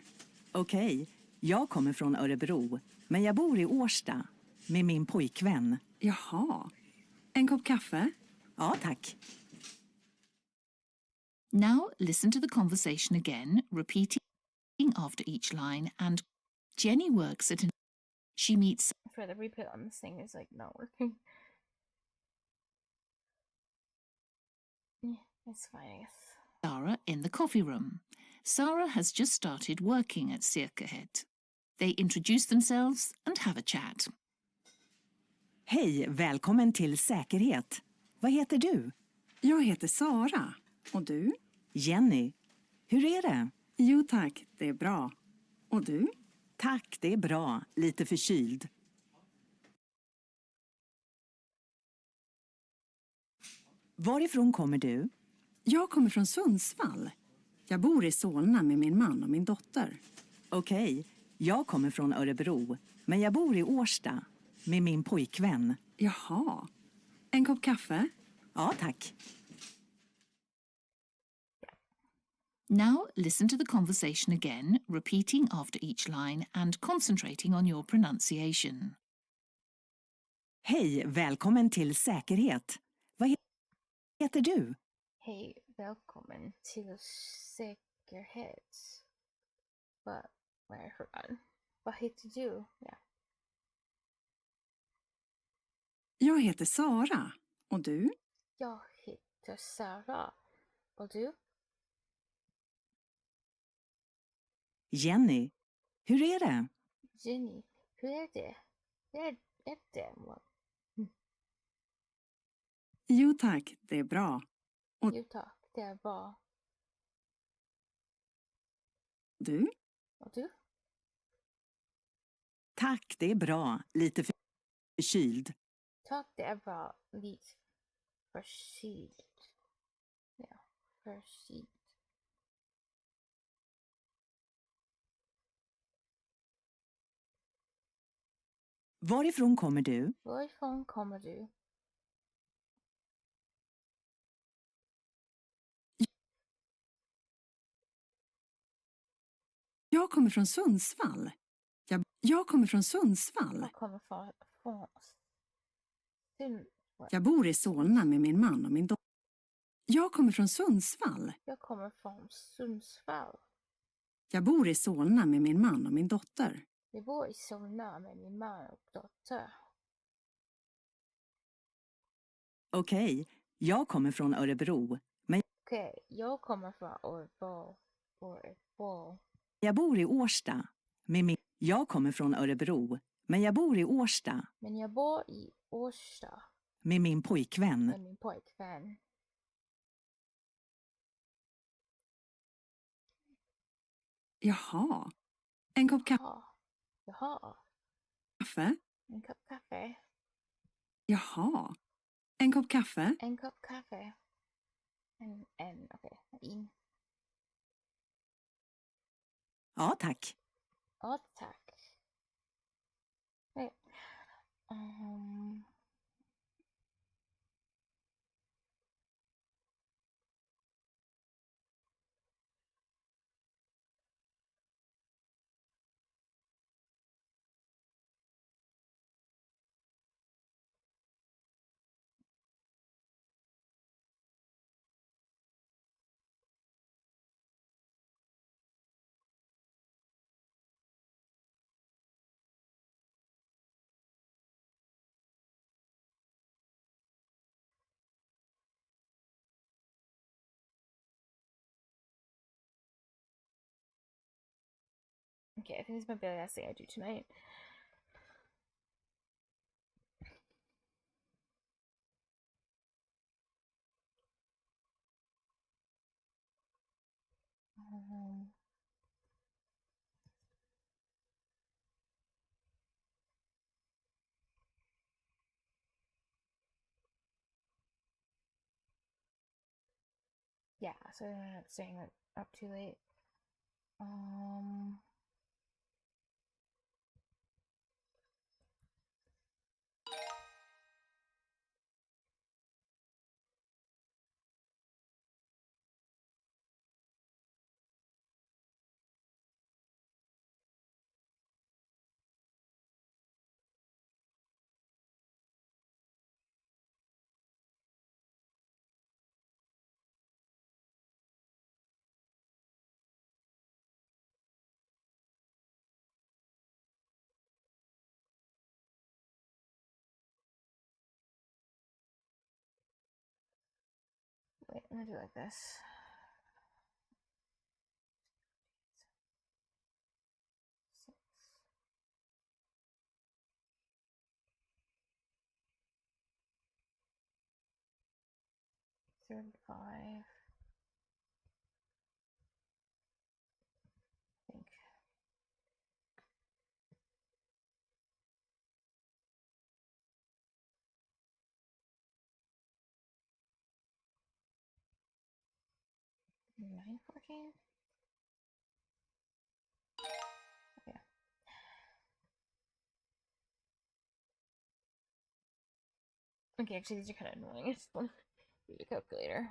Okej, jag kommer från Örebro. Men jag bor i Årsta med min pojkvän. Jaha. En kopp kaffe? Ja, tack. Now listen to the conversation again, repeating after each line, and Jenny works at she meets I swear the replay on this thing is like not working. Yeah, it's fine, I guess. Sarah in the coffee room. Sarah has just started working at Circa Het. They introduce themselves and have a chat. Hej, välkommen till säkerhet. Vad heter du? Jag heter Sara. Och du? Jenny. Hur är det? Jo tack, det är bra. Och du? Tack, det är bra. Lite förkyld. Varifrån kommer du? Jag kommer från Sundsvall. Jag bor i Solna med min man och min dotter. Okej, jag kommer från Örebro. Men jag bor i Årsta med min pojkvän. Jaha. En kopp kaffe? Ja, tack. Now listen to the conversation again, repeating after each line and concentrating on your pronunciation. Hej, välkommen till säkerhet. Vad heter du? Hej, välkommen till säkerhet. Vad är det för? Vad heter du? Ja. Jag heter Sara. Och du? Jag heter Sara. Och du? Jenny. Hur är det? Jenny. Hur är det? Hur är det? Jo tack, det är bra. Och Jo tack, det är bra. du? Och du? Tack, det är bra. Lite förkyld. Tack, det är bra. Lite förkyld. Ja, förkyld. Varifrån kommer du? Varifrån kommer du? Jag kommer från Sundsvall. Jag kommer från Sundsvall. Jag kommer från Jag bor i Solna med min man och min dotter. Jag kommer från Sundsvall. Jag kommer från Sundsvall. Jag bor i Solna med min man och min dotter. Jag bor i Solna med min man och dotter. Okej, jag kommer från Örebro. Men Okej, jag kommer från Örebro. jag bor i Årsta med min... Jag kommer från Örebro. Men jag bor i Årsta Men jag bor i Årsta med min pojkvän. med min pojkvän. Jaha. En kopp Jaha. kaffe? En kopp kaffe. Jaha. En kopp kaffe? En kopp kaffe. Okej. In. Ja, tack. Ja, tack. Nej. Okay, I think this might be the last thing I do tonight. Yeah, so I ended up staying up too late. Wait, I'm gonna do it like this. 6. 35. I think. Nine 14. Yeah. Okay, actually these are kind of annoying. I just want to use a calculator.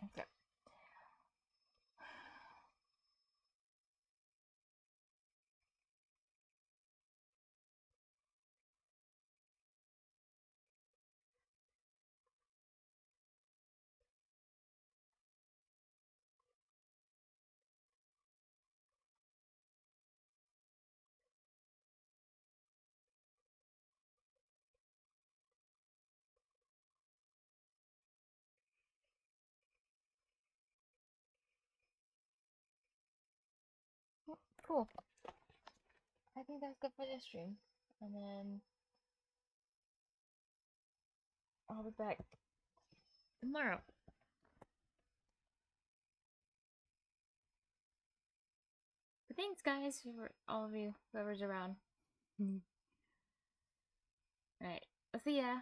Okay. Cool. I think that's good for this stream. And then be back tomorrow. But thanks, guys, for all of you, whoever's around. Alright, I'll see ya.